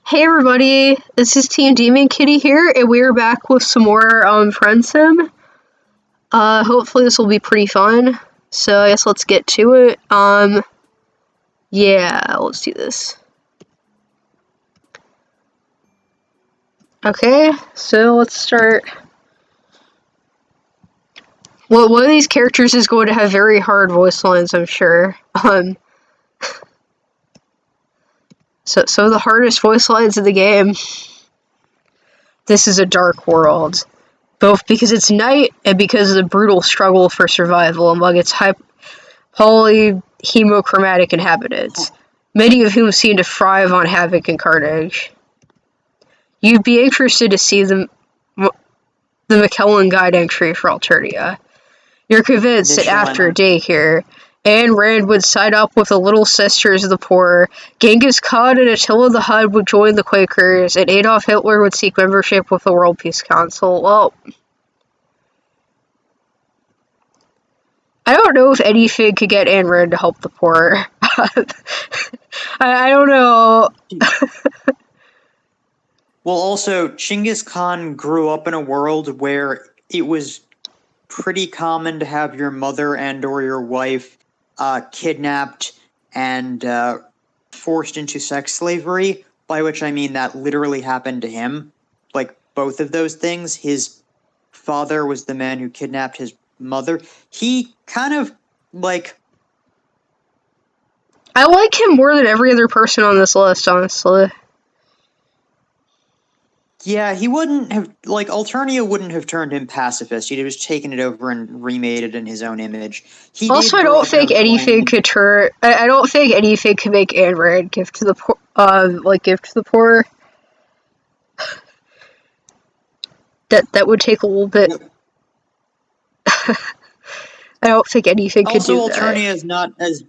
Hey everybody, this is Team Demon Kitty here, and we're back with some more Friendsim. Hopefully this will be pretty fun. So I guess let's get to it. Yeah, let's do this. Okay, so let's start. Well, one of these characters is going to have very hard voice lines, I'm sure. So some of the hardest voice lines in the game. This is a dark world, both because it's night and because of the brutal struggle for survival among its polyhemochromatic inhabitants, many of whom seem to thrive on havoc and carnage. You'd be interested to see the McKellen Guide entry for Alternia. You're convinced that after a day here, Ayn Rand would side up with the Little Sisters of the Poor, Genghis Khan and Attila the Hun would join the Quakers, and Adolf Hitler would seek membership with the World Peace Council. Well, I don't know if anything could get Ayn Rand to help the poor. I don't know. Well, also, Genghis Khan grew up in a world where it was pretty common to have your mother and or your wife kidnapped and forced into sex slavery, by which I mean that literally happened to him. Like, both of those things. His father was the man who kidnapped his mother. He kind of, like... I like him more than every other person on this list, honestly. Yeah, he wouldn't have, like, Alternia wouldn't have turned him pacifist. He'd have just taken it over and remade it in his own image. Also, I don't think anything could turn. I don't think anything could make Ayn Rand give to the poor. Give to the poor. That would take a little bit. Yep. I don't think anything could do that. Also,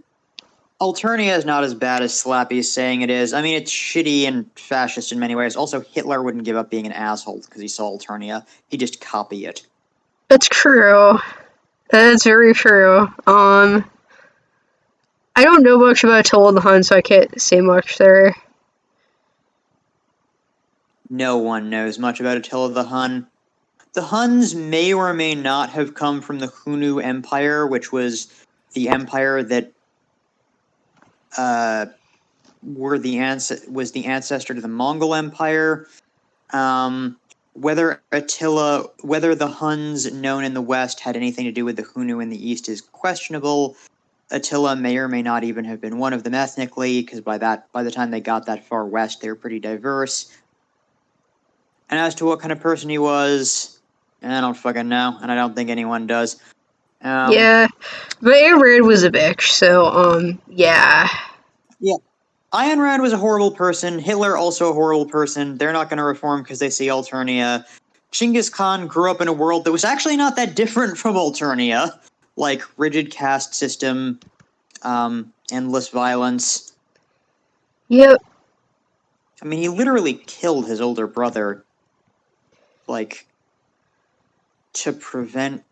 Alternia is not as bad as Slappy is saying it is. I mean, it's shitty and fascist in many ways. Also, Hitler wouldn't give up being an asshole because he saw Alternia. He'd just copy it. That's true. That's very true. I don't know much about Attila the Hun, so I can't say much there. No one knows much about Attila the Hun. The Huns may or may not have come from the Hunu Empire, which was the empire that was the ancestor to the Mongol Empire. Whether the Huns known in the West had anything to do with the Hunu in the East is questionable. Attila may or may not even have been one of them ethnically, because by the time they got that far west, they were pretty diverse. And as to what kind of person he was, I don't fucking know, and I don't think anyone does. Yeah, but Ayn Rand was a bitch, so, yeah. Yeah. Ayn Rand was a horrible person. Hitler also a horrible person. They're not going to reform because they see Alternia. Genghis Khan grew up in a world that was actually not that different from Alternia. Like, rigid caste system, endless violence. Yep. I mean, he literally killed his older brother, like, to prevent...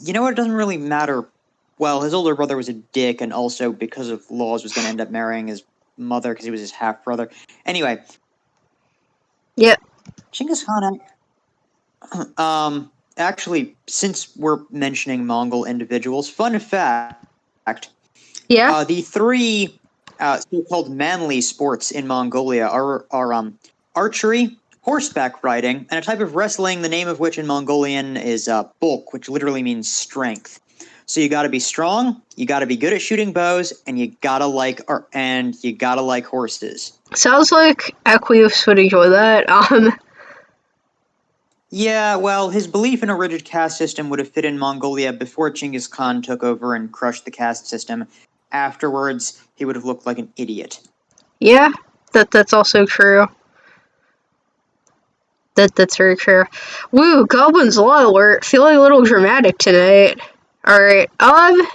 You know what? It doesn't really matter. Well, his older brother was a dick, and also, because of laws, was going to end up marrying his mother because he was his half-brother. Anyway. Yep. Genghis Khan... actually, since we're mentioning Mongol individuals, fun fact. Yeah? The three so-called manly sports in Mongolia are archery, horseback riding, and a type of wrestling, the name of which in Mongolian is bulk, which literally means strength. So you gotta be strong, you gotta be good at shooting bows, and you gotta like horses. Sounds like Equius would enjoy that. Yeah, well, his belief in a rigid caste system would have fit in Mongolia before Genghis Khan took over and crushed the caste system. Afterwards, he would have looked like an idiot. Yeah, that's also true. That's very true. Woo, Goblin's Law alert. Feeling a little dramatic tonight. Alright, I'm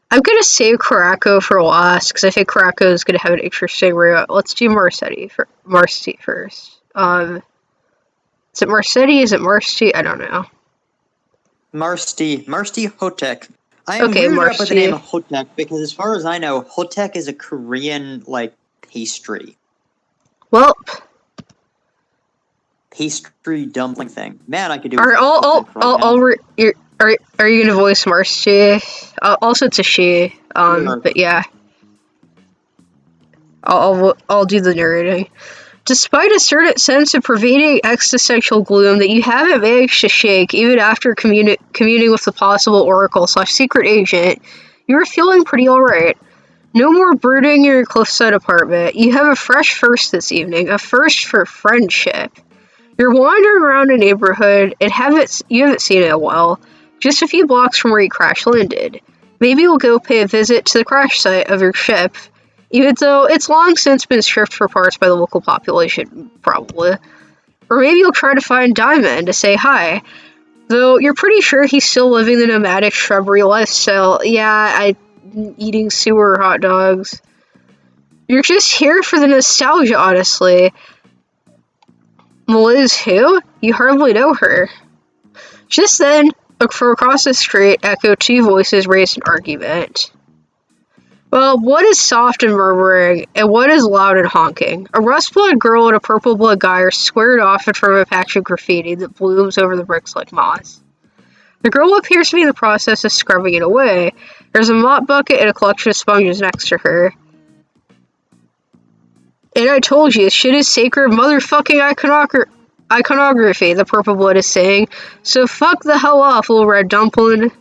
gonna save Caraco for last, because I think Caraco is gonna have an interesting route. Let's do Marsetti first. Is it Marsetti? Is it Marsti? I don't know. Marsti Hotek. I am weirded up with the name Hotek, because as far as I know, Hotek is a Korean, like, pastry. Well, Pastry dumpling thing. Man, I could do are with all right now. are you gonna voice Marcy? Also, it's a she. Sure. But yeah, I'll do the narrating. Despite a certain sense of pervading existential gloom that you haven't managed to shake, even after communing with the possible oracle/secret agent, you are feeling pretty alright. No more brooding in your cliffside apartment. You have a fresh first this evening, a first for friendship. You're wandering around a neighborhood and you haven't seen it in a while, just a few blocks from where you crash landed. Maybe you'll go pay a visit to the crash site of your ship, even though it's long since been stripped for parts by the local population, probably. Or maybe you'll try to find Diamond to say hi, though you're pretty sure he's still living the nomadic shrubbery lifestyle. Yeah, eating sewer hot dogs. You're just here for the nostalgia, honestly. Liz who? You hardly know her. Just then, from across the street, echoed two voices raised an argument. Well, one is soft and murmuring, and one is loud and honking. A rust-blood girl and a purple-blood guy are squared off in front of a patch of graffiti that blooms over the bricks like moss. The girl appears to be in the process of scrubbing it away. There's a mop bucket and a collection of sponges next to her. And I told you, shit is sacred motherfucking iconography, the purple blood is saying. So fuck the hell off, little red dumpling.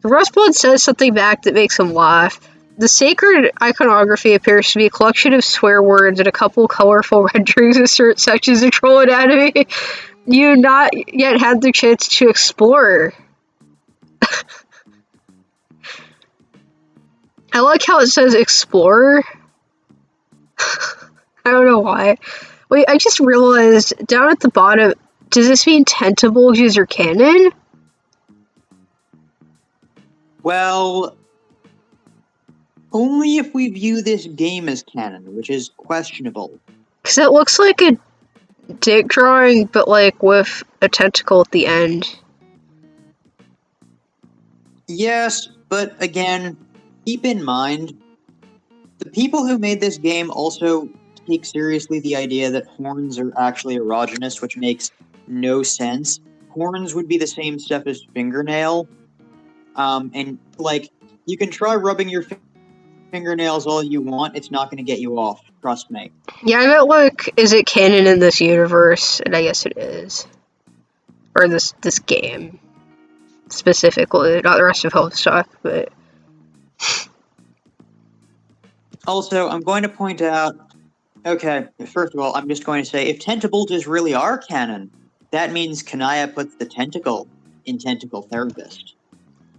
The rustblood says something back that makes him laugh. The sacred iconography appears to be a collection of swear words and a couple colorful renderings of certain sections of troll anatomy you not yet had the chance to explore. I like how it says explorer. I don't know why. Wait, I just realized down at the bottom, does this mean tentables use your cannon? Well, only if we view this game as canon, which is questionable. Because it looks like a dick drawing, but like with a tentacle at the end. Yes, but again, keep in mind, the people who made this game also take seriously the idea that horns are actually erogenous, which makes no sense. Horns would be the same stuff as fingernail. And, like, you can try rubbing your fingernails all you want, it's not going to get you off. Trust me. Yeah, I meant like, is it canon in this universe? And I guess it is. Or this game. Specifically, not the rest of Homestuck, but... Also, I'm going to point out, okay, first of all, I'm just going to say, if tentables really are canon, that means Kanaya puts the tentacle in Tentacle Therapist.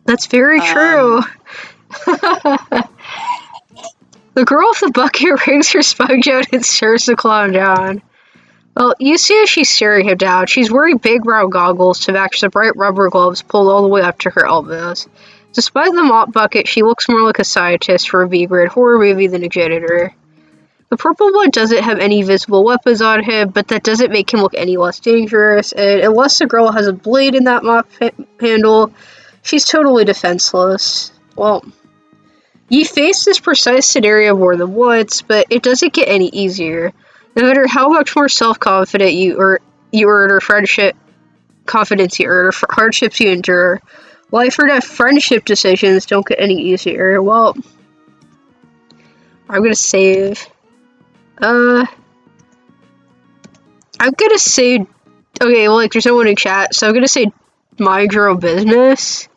That's very true. The girl with the bucket wrings her sponge out and stares the clown down. Well, you see as she's staring him down, she's wearing big round goggles to match the bright rubber gloves pulled all the way up to her elbows. Despite the mop bucket, she looks more like a scientist for a B-grade horror movie than a janitor. The purple blood doesn't have any visible weapons on him, but that doesn't make him look any less dangerous, and unless the girl has a blade in that mop handle, she's totally defenseless. Well, you face this precise scenario more than once, but it doesn't get any easier. No matter how much more self-confident you earn, or confidence you earn, or hardships you endure, life or death friendship decisions don't get any easier. Well, I'm gonna save. I'm gonna say. Okay, well, like, there's no one in chat, so I'm gonna say mind your own business.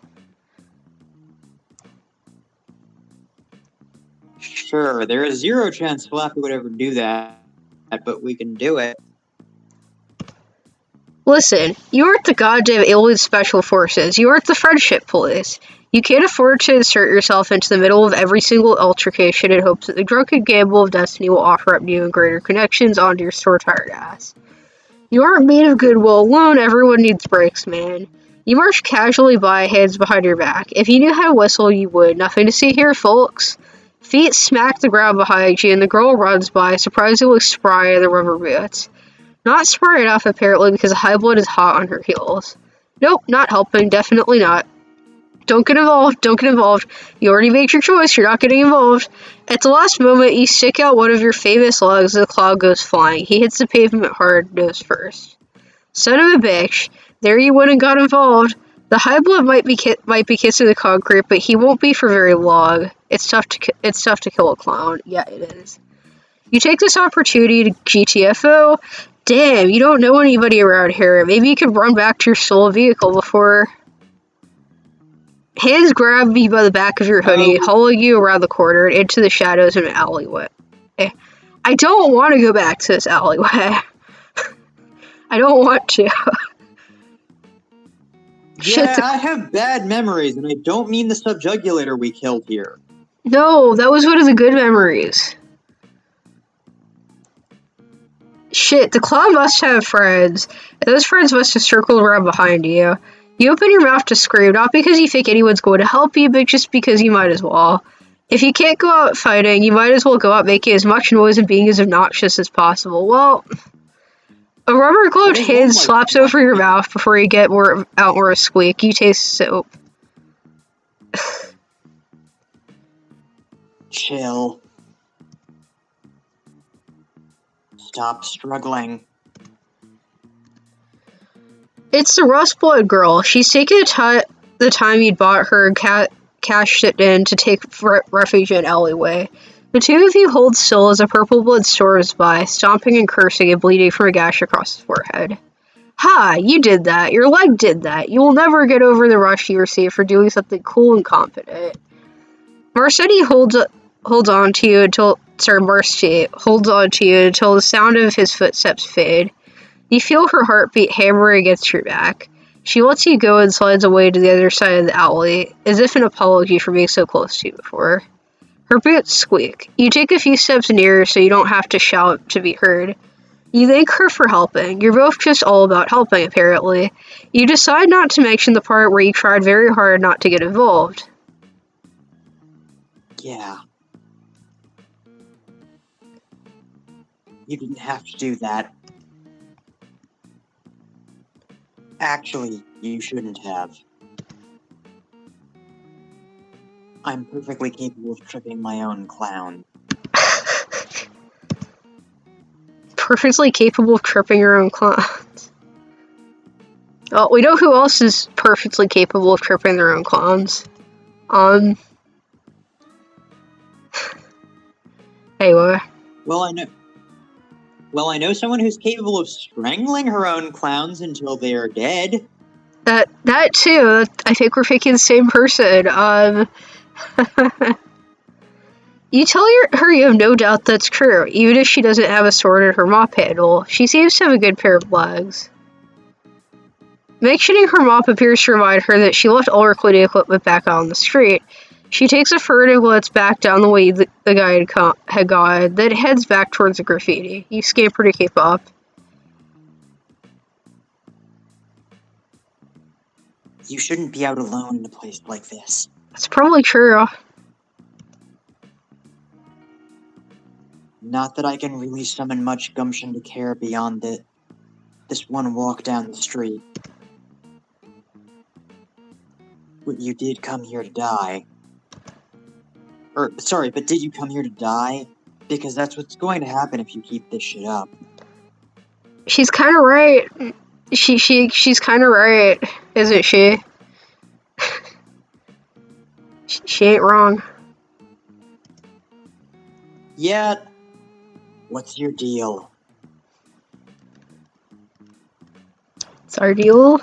Sure, there is zero chance Flappy would ever do that, but we can do it. Listen, you aren't the goddamn alien special forces, you aren't the friendship police. You can't afford to insert yourself into the middle of every single altercation in hopes that the drunken gamble of destiny will offer up new and greater connections onto your sore-tired ass. You aren't made of goodwill alone, everyone needs breaks, man. You march casually by, hands behind your back. If you knew how to whistle, you would. Nothing to see here, folks. Feet smack the ground behind you, and the girl runs by, surprisingly spry in the rubber boots. Not spry enough, apparently, because the high blood is hot on her heels. Nope, not helping, definitely not. Don't get involved. Don't get involved. You already made your choice. You're not getting involved. At the last moment, you stick out one of your famous legs and the cloud goes flying. He hits the pavement hard, nose first. Son of a bitch. There you went and got involved. The high blood might be kissing the concrete, but he won't be for very long. It's tough to kill a clown. Yeah, it is. You take this opportunity to GTFO. Damn, you don't know anybody around here. Maybe you could run back to your stolen vehicle before... Hands grab you by the back of your hoodie, hauling you around the corner and into the shadows of an alleyway. I don't want to go back to this alleyway. I don't want to. Yeah, I have bad memories, and I don't mean the subjugulator we killed here. No, that was one of the good memories. Shit, the clown must have friends, and those friends must have circled around behind you. You open your mouth to scream, not because you think anyone's going to help you, but just because you might as well. If you can't go out fighting, you might as well go out making as much noise and being as obnoxious as possible. Well, a rubber-gloved hand slaps over your mouth before you get out more a squeak. You taste soap. Chill. Stop struggling. It's the Rust Blood girl. She's taken the time you'd bought her and cashed it in to take refuge in an alleyway. The two of you hold still as a purple blood storms by, stomping and cursing and bleeding from a gash across his forehead. Ha! You did that. Your leg did that. You will never get over the rush you received for doing something cool and confident. Marcy holds on to you until the sound of his footsteps fade. You feel her heartbeat hammering against your back. She lets you go and slides away to the other side of the alley, as if an apology for being so close to you before. Her boots squeak. You take a few steps nearer so you don't have to shout to be heard. You thank her for helping. You're both just all about helping, apparently. You decide not to mention the part where you tried very hard not to get involved. Yeah. You didn't have to do that. Actually, you shouldn't have. I'm perfectly capable of tripping my own clown. Perfectly capable of tripping your own clowns. Well, we know who else is perfectly capable of tripping their own clowns. Anyway. Well, I know someone who's capable of strangling her own clowns until they are dead. That too. I think we're picking the same person. You tell her you have no doubt that's true, even if she doesn't have a sword in her mop handle. She seems to have a good pair of legs. Mentioning her mop appears to remind her that she left all her cleaning equipment back out on the street. She takes a furtive glance back down the way the guy had gone, then heads back towards the graffiti. You scamper to keep up. You shouldn't be out alone in a place like this. That's probably true. Not that I can really summon much gumption to care beyond this one walk down the street. But you did come here to die. But did you come here to die? Because that's what's going to happen if you keep this shit up. She's kind of right. She's kind of right, isn't she? She ain't wrong. Yeah. What's your deal? It's our deal?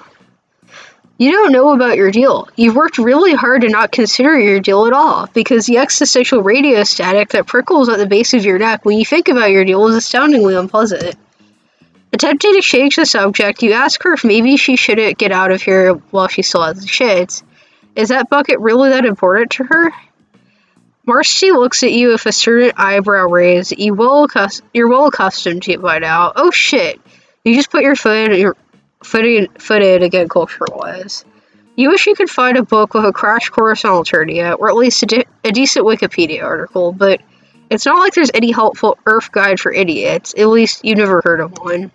You don't know about your deal. You've worked really hard to not consider your deal at all, because the existential radio static that prickles at the base of your neck when you think about your deal is astoundingly unpleasant. Attempting to change the subject, you ask her if maybe she shouldn't get out of here while she still has the shits. Is that bucket really that important to her? Marcy looks at you with a certain eyebrow raise you're well accustomed to by now. Oh shit! You just put your foot in again culture-wise. You wish you could find a book with a crash course on Alternia, or at least a decent Wikipedia article, but it's not like there's any helpful Earth guide for idiots. At least you never heard of one.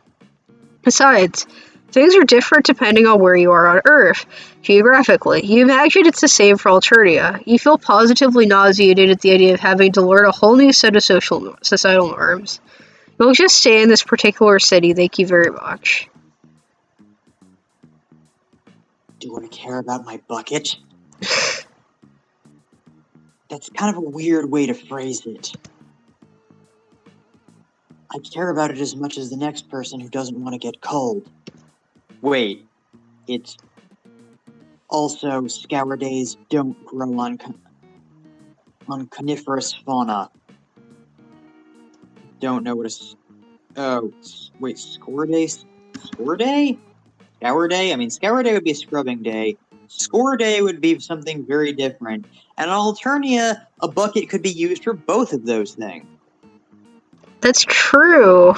Besides, Things are different depending on where you are on Earth, geographically. You imagine it's the same for Alternia. You feel positively nauseated at the idea of having to learn a whole new set of societal norms. You'll just stay in this particular city, thank you very much. Do I care about my bucket? That's kind of a weird way to phrase it. I care about it as much as the next person who doesn't want to get cold. Wait, it's also scour days don't grow on coniferous fauna. Don't know what wait, score day? Score day? Scour day? I mean, scour day would be a scrubbing day. Score day would be something very different. And on Alternia, a bucket could be used for both of those things. That's true.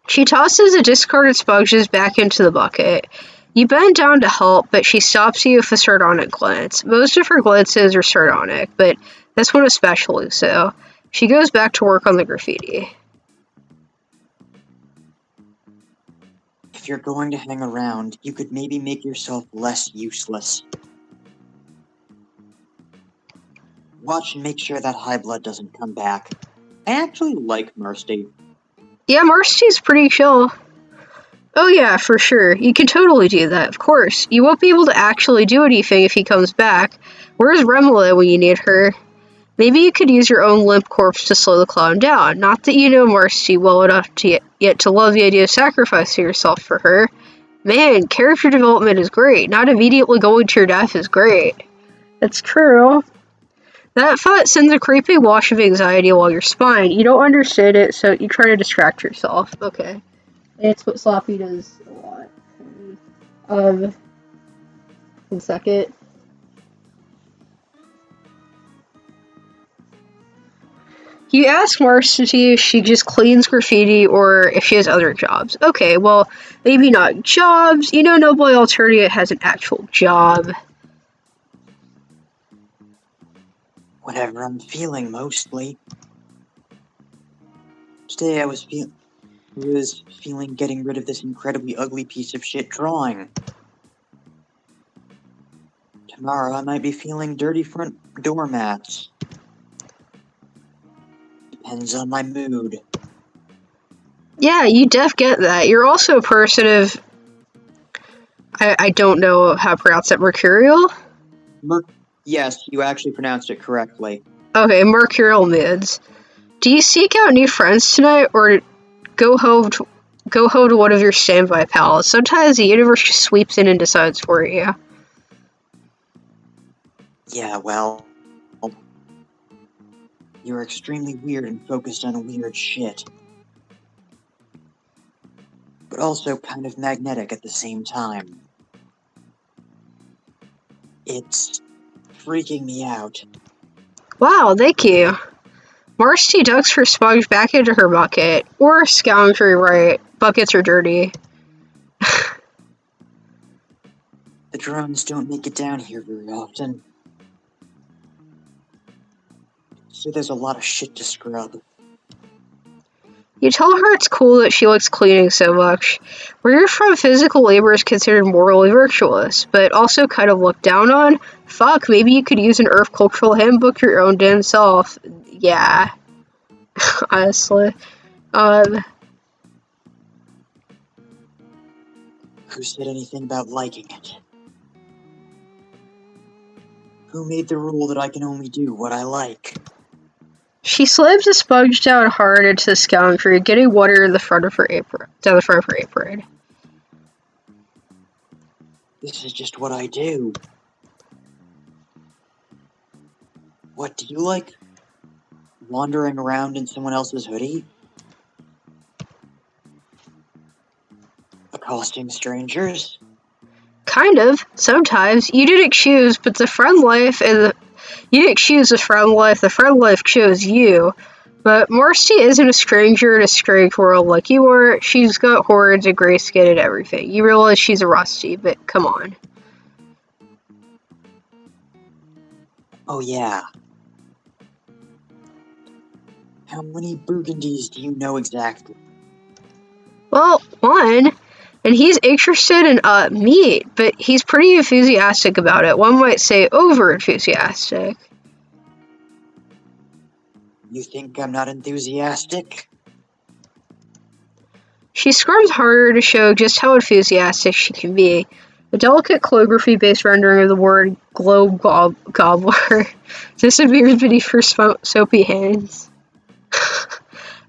She tosses the discarded sponges back into the bucket. You bend down to help, but she stops you with a sardonic glance. Most of her glances are sardonic, but this one especially so. She goes back to work on the graffiti. If you're going to hang around, you could maybe make yourself less useless. Watch and make sure that high blood doesn't come back. I actually like Mercy. Yeah, Marcy's pretty chill. Oh yeah, for sure. You can totally do that, of course. You won't be able to actually do anything if he comes back. Where's Remla when you need her? Maybe you could use your own limp corpse to slow the clown down. Not that you know Marcy well enough to yet to love the idea of sacrificing yourself for her. Man, character development is great. Not immediately going to your death is great. That's true. That thought sends a creepy wash of anxiety along your spine. You don't understand it, so you try to distract yourself. Okay. It's what Sloppy does a lot. One second. You ask Marcy if she just cleans graffiti or if she has other jobs. Okay, well, maybe not jobs. You know, No Boy Alternia has an actual job. Whatever I'm feeling, mostly. Today I was feeling getting rid of this incredibly ugly piece of shit drawing. Tomorrow I might be feeling dirty front doormats. Depends on my mood. Yeah, you def get that. You're also a person of... I don't know how to pronounce that. Mercurial? Yes, you actually pronounced it correctly. Okay, mercurial moods. Do you seek out new friends tonight, or go home to one of your standby pals? Sometimes the universe just sweeps in and decides for you. Yeah, well... You're extremely weird and focused on weird shit. But also kind of magnetic at the same time. It's freaking me out. Wow, thank you. Marcy ducks her sponge back into her bucket. Or scoundry, right? Buckets are dirty. The drones don't make it down here very often. So there's a lot of shit to scrub. You tell her it's cool that she likes cleaning so much. Where you're from, physical labor is considered morally virtuous, but also kind of looked down on. Fuck, maybe you could use an Earth Cultural Handbook your own damn self. Yeah. Honestly. Who said anything about liking it? Who made the rule that I can only do what I like? She slams the sponge down hard into the scoundry, getting water in the front of her apron. Down the front of her apron. This is just what I do. What, do you like wandering around in someone else's hoodie? Accosting strangers? Kind of. Sometimes. You didn't choose, but the friend life you didn't choose the friend life chose you. But Marcy isn't a stranger in a strange world like you are. She's got horns and gray skin and everything. You realize she's a rusty, but come on. Oh yeah. How many burgundies do you know exactly? Well, one, and he's interested in meat, but he's pretty enthusiastic about it. One might say over enthusiastic. You think I'm not enthusiastic? She scrubs harder to show just how enthusiastic she can be. A delicate calligraphy-based rendering of the word globe gobbler disappears beneath her soapy hands.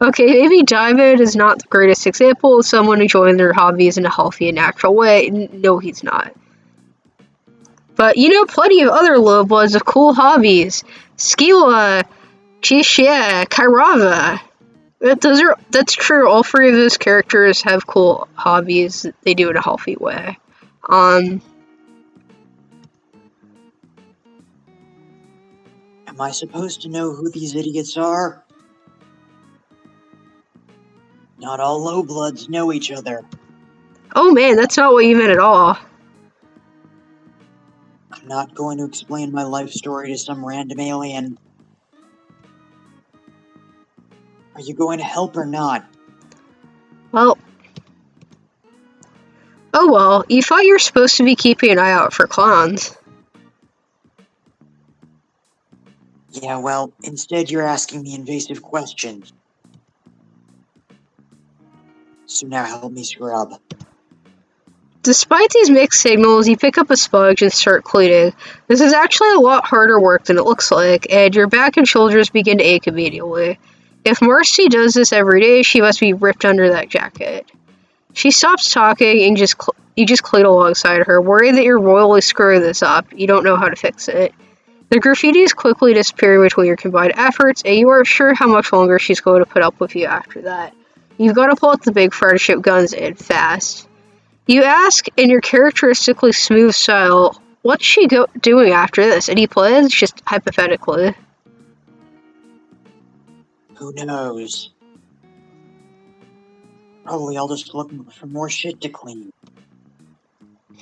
Okay, maybe Diamond is not the greatest example of someone enjoying their hobbies in a healthy and natural way. No, he's not. But you know plenty of other lowbloods with cool hobbies. Skila, Chishia, Kairava. That's true. All three of those characters have cool hobbies that they do in a healthy way. Am I supposed to know who these idiots are? Not all lowbloods know each other. Oh man, that's not what you meant at all. I'm not going to explain my life story to some random alien. Are you going to help or not? Well, oh well, you thought you were supposed to be keeping an eye out for clowns. Yeah, well, instead you're asking me invasive questions. So now help me scrub. Despite these mixed signals, you pick up a sponge and start cleaning. This is actually a lot harder work than it looks like, and your back and shoulders begin to ache immediately. If Marcy does this every day, she must be ripped under that jacket. She stops talking and you just clean alongside her, worried that you're royally screwing this up. You don't know how to fix it. The graffiti is quickly disappearing between your combined efforts, and you aren't sure how much longer she's going to put up with you after that. You've got to pull out the big friendship guns and fast. You ask, in your characteristically smooth style, what's she doing after this? Any plans? Just hypothetically. Who knows? Probably I'll just look for more shit to clean.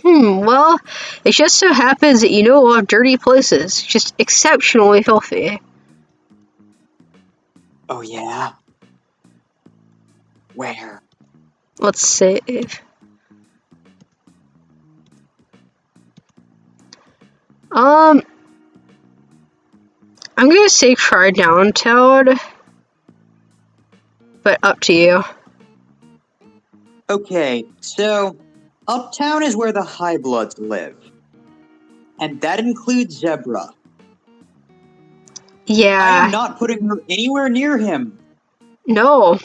Well, it just so happens that you know a lot of dirty places. Just exceptionally filthy. Oh yeah? Where? Let's save. I'm gonna say try downtown, but up to you. Okay, so Uptown is where the High Bloods live. And that includes Zebra. I Yeah, am not putting her anywhere near him. no.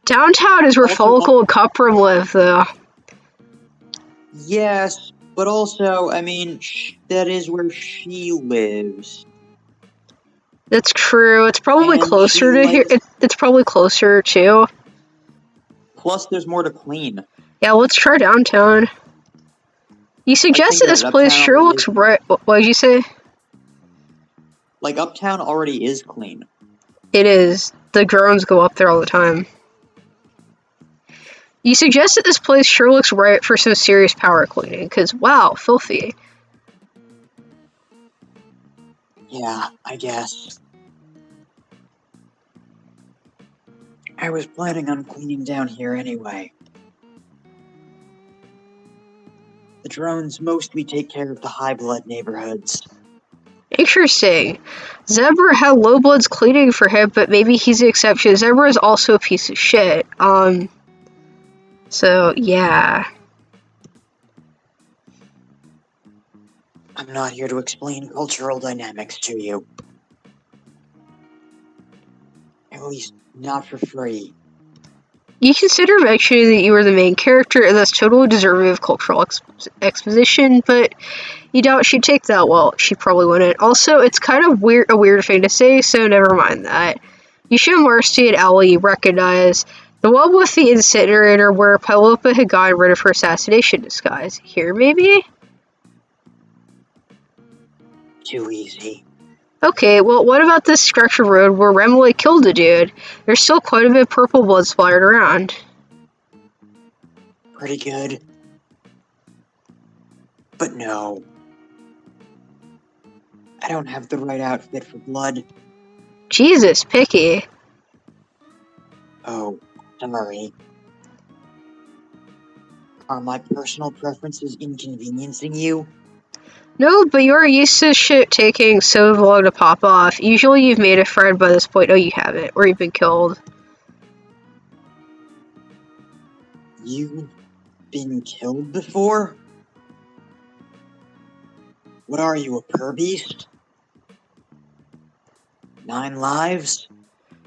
Downtown is where Also, Follicle and Cuprum live, though. yes, but also, I mean, that is where she lives. That's true. It's probably And she closer to here. likes. It's probably closer too. Plus, there's more to clean. Yeah, let's try downtown. You I suggested think this that place Uptown sure already looks is. right. What did you say? Like, Uptown already is clean. It is. The drones go up there all the time. You suggested this place sure looks right for some serious power cleaning, because wow, filthy. Yeah, I guess. I was planning on cleaning down here anyway. The drones mostly take care of the high blood neighborhoods. Interesting. Zebra had low bloods cleaning for him, but maybe he's the exception. Zebra is also a piece of shit. So yeah. I'm not here to explain cultural dynamics to you. At least, not for free. You consider mentioning that you were the main character, and that's totally deserving of cultural exposition, but you doubt she'd take that well. She probably wouldn't. Also, it's kind of a weird thing to say, so never mind that. You show Marcy and Ellie you recognize the one with the incinerator where Pilopa had gotten rid of her assassination disguise. Here, maybe? Too easy. Okay, well, what about this stretch of road where Remley killed a dude? There's still quite a bit of purple blood splattered around. Pretty good. But no. I don't have the right outfit for blood. Jesus, picky. Oh, sorry. Are my personal preferences inconveniencing you? No, but you're used to shit taking so long to pop off. Usually you've made a friend by this point. Oh, you haven't. Or you've been killed. You've been killed before? What are you, a purbeast? 9 lives?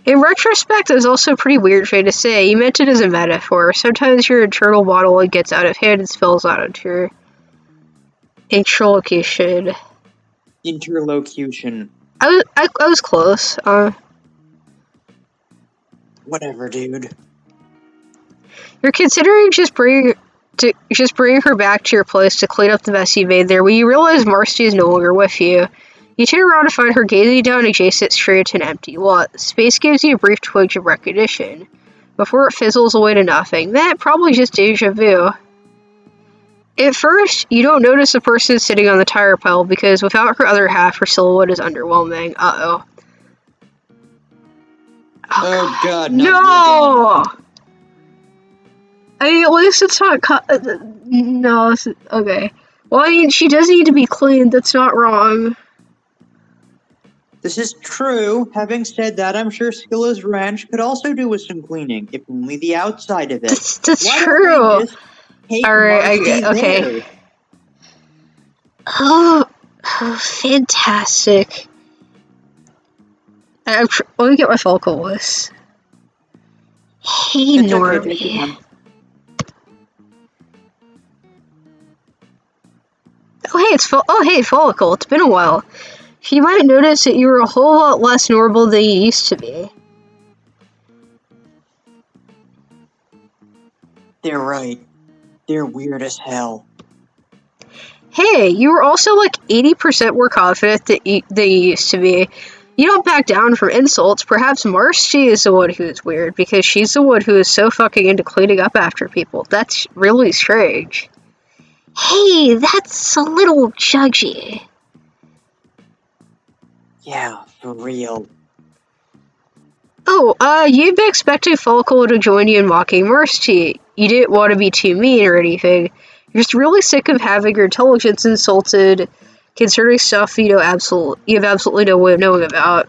In retrospect, it was also a pretty weird thing to say. You meant it as a metaphor. Sometimes your internal monologue gets out of hand and spills out into your interlocution. Interlocution. I was close. Whatever, dude. You're considering just bringing her back to your place to clean up the mess you made there when you realize Marcy is no longer with you. You turn around to find her gazing down adjacent straight to an empty lot. Space gives you a brief twinge of recognition, before it fizzles away to nothing. That probably just deja vu. At first, you don't notice the person sitting on the tire pile because without her other half, her silhouette is underwhelming. Uh-oh. Oh god, not no! I mean, at least it's not no, okay. Well, I mean, she does need to be cleaned, that's not wrong. This is true. Having said that, I'm sure Skilla's ranch could also do with some cleaning, if only the outside of it. That's Why true. don't we just take Alright, Marcy okay. there? Oh, fantastic. Let me get my vocal voice. Hey, It's Normie. okay, take your time. Hey, Follicle. It's been a while. You might notice that you were a whole lot less normal than you used to be. They're right. They're weird as hell. Hey, you were also like 80% more confident than you used to be. You don't back down from insults. Perhaps Marcy is the one who is weird because she's the one who is so fucking into cleaning up after people. That's really strange. Hey, that's a little judgy. Yeah, for real. Oh, you'd be expecting Follicle to join you in mocking Marcy. You didn't want to be too mean or anything. You're just really sick of having your intelligence insulted concerning stuff you have absolutely no way of knowing about.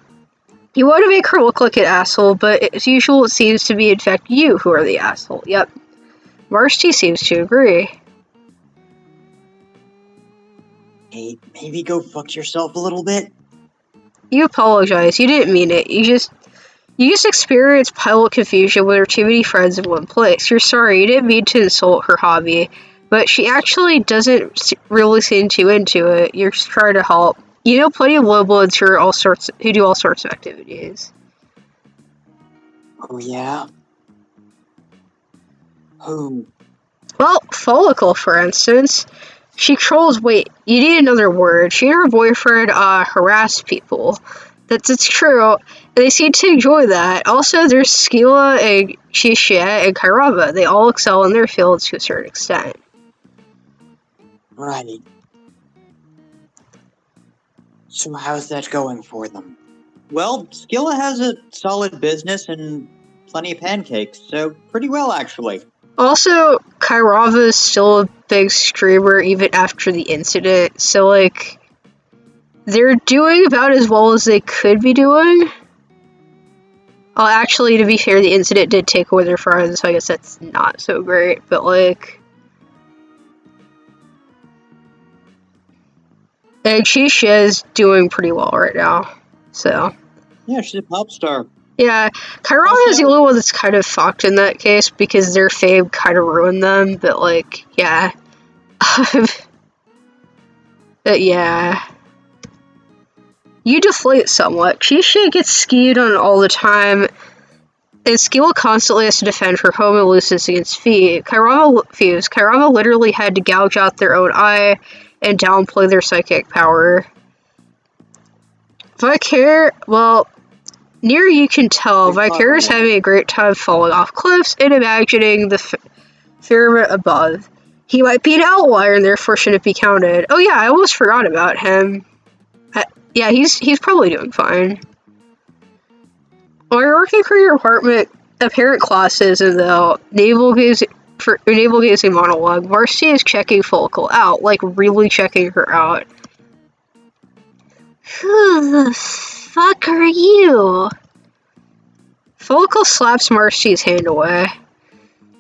You want to make her look like an asshole, but as usual, it seems to be in fact you who are the asshole. Yep. Marcy seems to agree. Hey, maybe go fuck yourself a little bit? You apologize. You didn't mean it. You just experienced pilot confusion with her too many friends in one place. You're sorry. You didn't mean to insult her hobby, but she actually doesn't really seem too into it. You're just trying to help. You know plenty of low-bloods who do all sorts of activities. Oh yeah? Who? Well, Follicle, for instance. She trolls. Wait, you need another word. She and her boyfriend harass people. That's true. And they seem to enjoy that. Also, there's Skila and Shisha and Kairava. They all excel in their fields to a certain extent. Right. So how's that going for them? Well, Skilla has a solid business and plenty of pancakes, so pretty well actually. Also, Kairava is still a big streamer even after the incident, so like, they're doing about as well as they could be doing. Well, actually, to be fair, the incident did take away their friends, so I guess that's not so great, but like... And Shisha is doing pretty well right now, so... Yeah, she's a pop star. Yeah, Kairava is the only one that's kind of fucked in that case, because their fame kind of ruined them, but like, yeah. But yeah. You deflate somewhat. Shisha gets skewed on all the time, and Skill constantly has to defend her home and loses against Kairava literally had to gouge out their own eye and downplay their psychic power. Well, near you can tell, Vicar is having a great time falling off cliffs and imagining the firmament above. He might be an outlier and therefore shouldn't be counted. Oh yeah, I almost forgot about him. Yeah, he's probably doing fine. While you're working for your apparent classism though, Naval gives for a navel-gazing monologue, Marcy is checking Follicle out, like really checking her out. Who the fuck are you? Follicle slaps Marcy's hand away.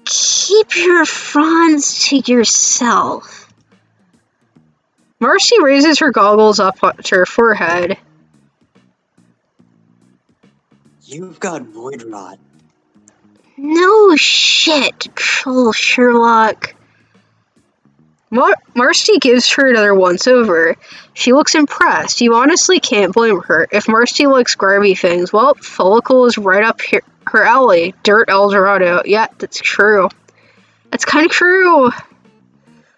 Keep your fronds to yourself. Marcy raises her goggles up to her forehead. You've got void rot. No shit, Troll Sherlock. Marcy gives her another once-over. She looks impressed. You honestly can't blame her. If Marcy likes grimy things, well, Follicle is right up her alley. Dirt Eldorado. Yeah, that's true. That's kind of true.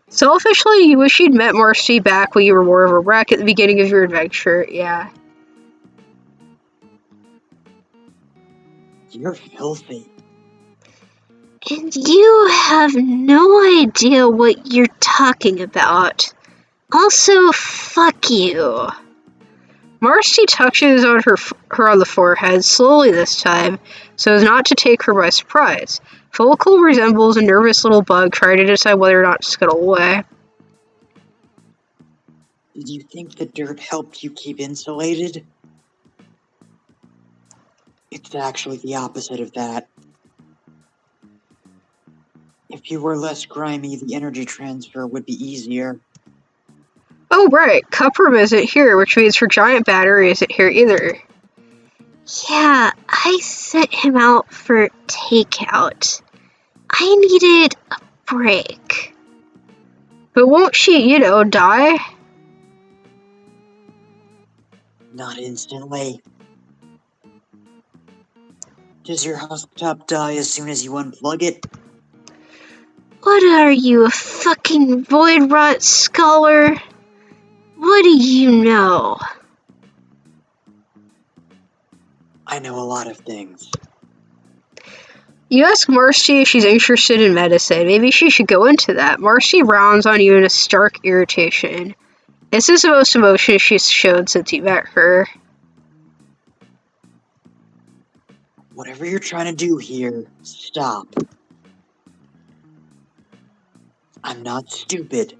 Selfishly, you wish you'd met Marcy back when you were more of a wreck at the beginning of your adventure. Yeah. You're filthy. And you have no idea what you're talking about. Also, fuck you. Marcy touches on her on the forehead, slowly this time, so as not to take her by surprise. Follicle resembles a nervous little bug trying to decide whether or not to scuttle away. Did you think the dirt helped you keep insulated? It's actually the opposite of that. If you were less grimy, the energy transfer would be easier. Oh right, Cuprum isn't here, which means her giant battery isn't here either. Yeah, I sent him out for takeout. I needed a break. But won't she, die? Not instantly. Does your husk top die as soon as you unplug it? What are you, a fucking void rot scholar? What do you know? I know a lot of things. You ask Marcy if she's interested in medicine. Maybe she should go into that. Marcy rounds on you in a stark irritation. This is the most emotion she's shown since you met her. Whatever you're trying to do here, stop. I'm not stupid.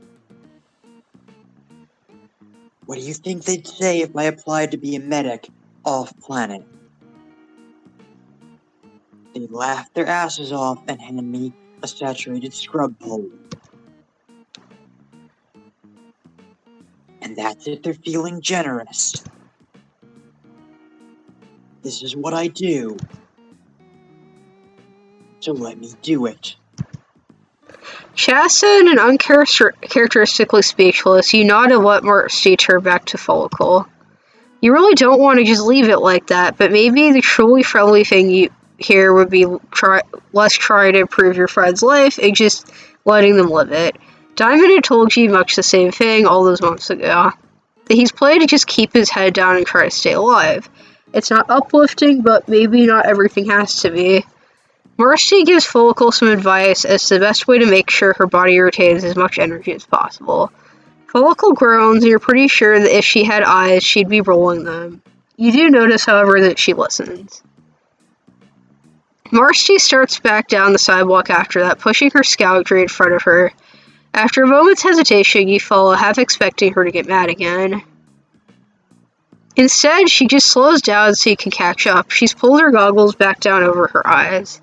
What do you think they'd say if I applied to be a medic off-planet? They'd laugh their asses off and hand me a saturated scrub pole. And that's if they're feeling generous. This is what I do. So let me do it. Chastened and uncharacteristically speechless, you nod and let Marcy turn back to Follicle. You really don't want to just leave it like that, but maybe the truly friendly thing here would be less trying to improve your friend's life and just letting them live it. Diamond had told you much the same thing all those months ago. That he's playing to just keep his head down and try to stay alive. It's not uplifting, but maybe not everything has to be. Marcy gives Follicle some advice as to the best way to make sure her body retains as much energy as possible. Follicle groans, and you're pretty sure that if she had eyes, she'd be rolling them. You do notice, however, that she listens. Marcy starts back down the sidewalk after that, pushing her Scoutry in front of her. After a moment's hesitation, you follow, half expecting her to get mad again. Instead, she just slows down so you can catch up. She's pulled her goggles back down over her eyes.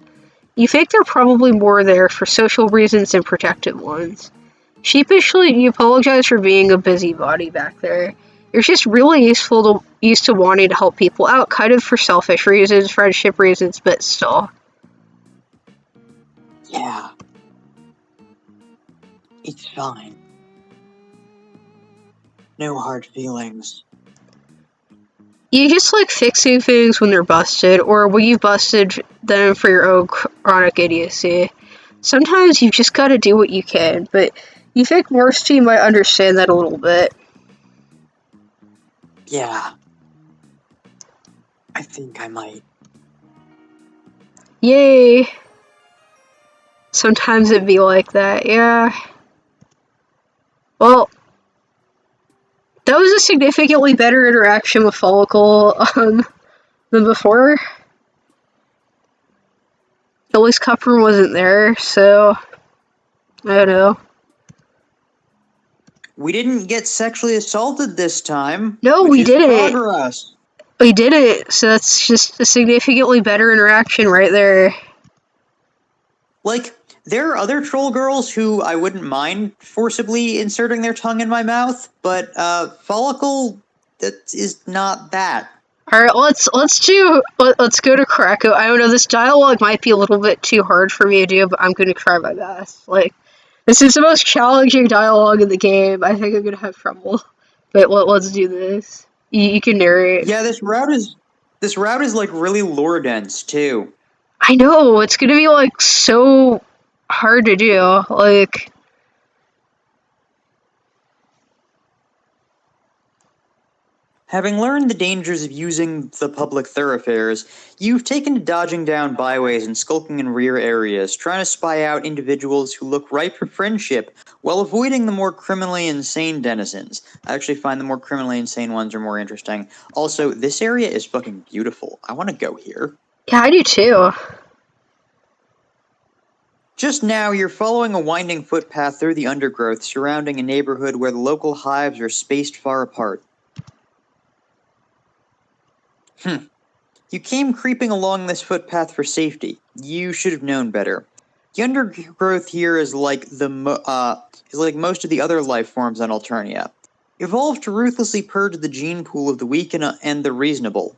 You think they're probably more there for social reasons than protective ones. Sheepishly, you apologize for being a busybody back there. You're just really used to wanting to help people out, kind of for selfish reasons, friendship reasons, but still. Yeah. It's fine. No hard feelings. You just like fixing things when they're busted, or when you've busted them for your own chronic idiocy. Sometimes you just gotta do what you can, but you think Marcy might understand that a little bit. Yeah. I think I might. Yay. Sometimes it'd be like that, yeah. Well, that was a significantly better interaction with Follicle than before. At least Cuprum wasn't there, so I don't know. We didn't get sexually assaulted this time. No, which we is didn't. progress. We did it, so that's just a significantly better interaction right there. Like, there are other troll girls who I wouldn't mind forcibly inserting their tongue in my mouth, but Follicle, that is not that. Alright, let's go to Krakow. I don't know, this dialogue might be a little bit too hard for me to do, but I'm gonna try my best. Like, this is the most challenging dialogue in the game. I think I'm gonna have trouble. But let's do this. You can narrate. Yeah, this route is like really lore dense too. I know, it's gonna be like so hard to do. Like, Having learned the dangers of using the public thoroughfares, you've taken to dodging down byways and skulking in rear areas, trying to spy out individuals who look ripe for friendship while avoiding the more criminally insane denizens. I actually find the more criminally insane ones are more interesting. Also, this area is fucking beautiful. I want to go here. yeah, I do too. Just now, you're following a winding footpath through the undergrowth surrounding a neighborhood where the local hives are spaced far apart. You came creeping along this footpath for safety. You should have known better. The undergrowth here is like most of the other life forms on Alternia. Evolved to ruthlessly purge the gene pool of the weak and the reasonable.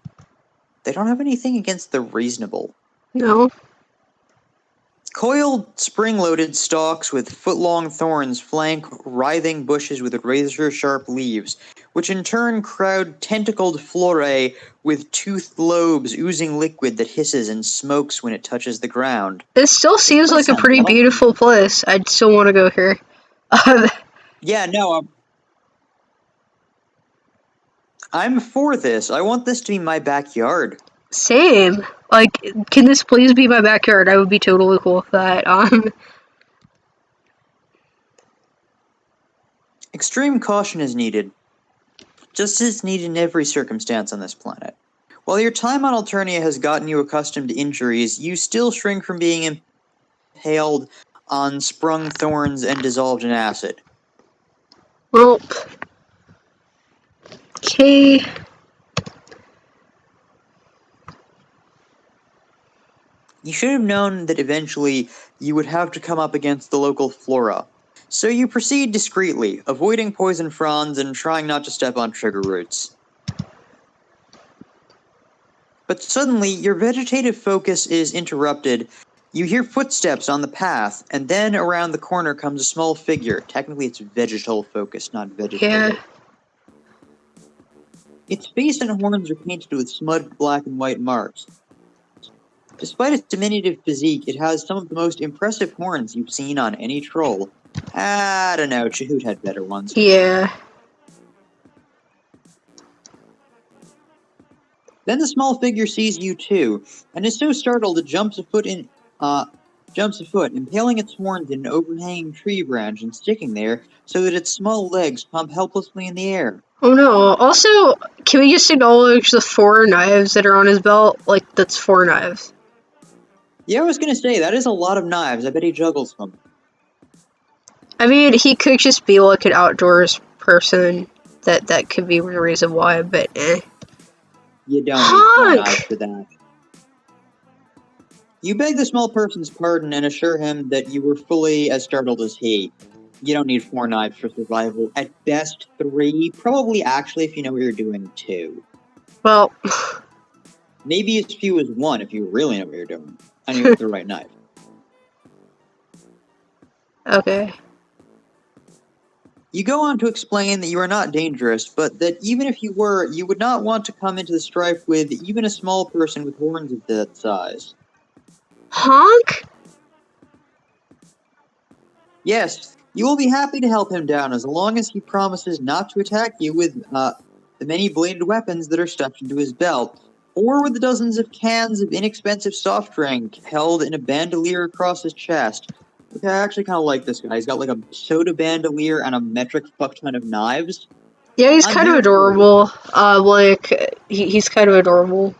They don't have anything against the reasonable. No. Coiled, spring-loaded stalks with foot-long thorns flank writhing bushes with razor-sharp leaves, which in turn crowd tentacled flora with toothed lobes oozing liquid that hisses and smokes when it touches the ground. It still seems like a pretty beautiful place. I'd still want to go here. Yeah, no, I'm for this. I want this to be my backyard. Same. Like, can this please be my backyard? I would be totally cool with that. Extreme caution is needed. Just as needed in every circumstance on this planet. While your time on Alternia has gotten you accustomed to injuries, you still shrink from being impaled on sprung thorns and dissolved in acid. Well, okay. You should have known that eventually you would have to come up against the local flora. So you proceed discreetly, avoiding poison fronds and trying not to step on trigger roots. But suddenly, your vegetative focus is interrupted. You hear footsteps on the path, and then around the corner comes a small figure. Technically, it's vegetal focus, not vegetative. Yeah. Its face and horns are painted with smudged black and white marks. Despite its diminutive physique, it has some of the most impressive horns you've seen on any troll. I don't know, Chahoot had better ones. Yeah. Then the small figure sees you too, and is so startled it jumps a foot, impaling its horns in an overhanging tree branch and sticking there so that its small legs pump helplessly in the air. Oh no. Also, can we just acknowledge the 4 knives that are on his belt? Like, that's 4 knives. Yeah, I was gonna say, that is a lot of knives. I bet he juggles them. I mean, he could just be like an outdoors person. That could be the reason why, but eh. You don't HONK! need 4 knives for that. You beg the small person's pardon and assure him that you were fully as startled as he. You don't need 4 knives for survival. At best, 3. Probably, actually, if you know what you're doing, 2. Well, Maybe as few as 1 if you really know what you're doing. And you have the right knife. okay. You go on to explain that you are not dangerous, but that even if you were, you would not want to come into the strife with even a small person with horns of that size. HONK? Yes, you will be happy to help him down as long as he promises not to attack you with the many bladed weapons that are stuffed into his belt, or with the dozens of cans of inexpensive soft drink held in a bandolier across his chest. Okay, I actually kind of like this guy. He's got like a soda bandolier and a metric fuck ton of knives. Yeah, he's kind of adorable. He's kind of adorable.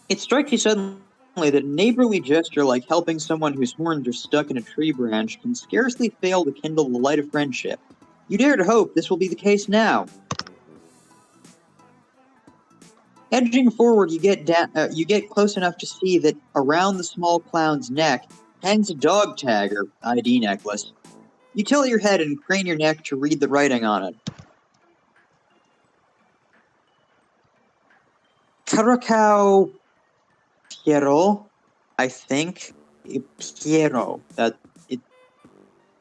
It strikes you suddenly that a neighborly gesture like helping someone whose horns are stuck in a tree branch can scarcely fail to kindle the light of friendship. You dare to hope this will be the case now. Edging forward, you get close enough to see that around the small clown's neck hangs a dog tag or ID necklace. You tilt your head and crane your neck to read the writing on it. Caracao Piero, I think. Piero.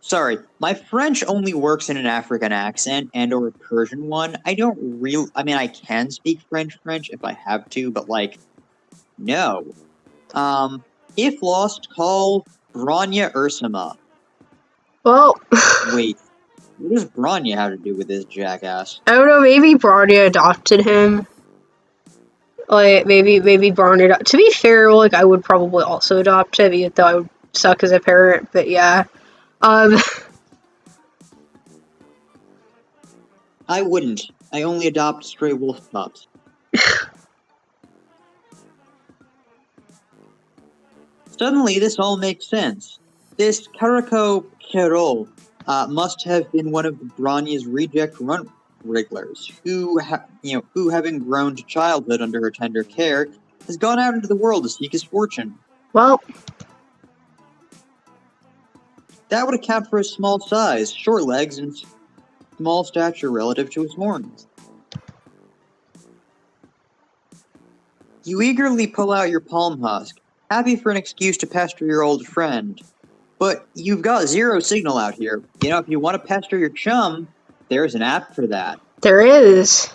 Sorry, my French only works in an African accent and or a Persian one. I mean, I can speak French if I have to, but no. If lost, call Branya Ursima. Well, Wait, what does Branya have to do with this jackass? I don't know, maybe Branya adopted him. Maybe Branya to be fair, I would probably also adopt him, even though I would suck as a parent, but yeah. I wouldn't. I only adopt stray wolf pups. Suddenly, this all makes sense. This Caraco Quero must have been one of Branya's reject runt wrigglers, who, having grown to childhood under her tender care, has gone out into the world to seek his fortune. Well, that would account for his small size, short legs, and small stature relative to his horns. You eagerly pull out your palm husk, happy for an excuse to pester your old friend. But you've got zero signal out here. If you want to pester your chum, there's an app for that. there is.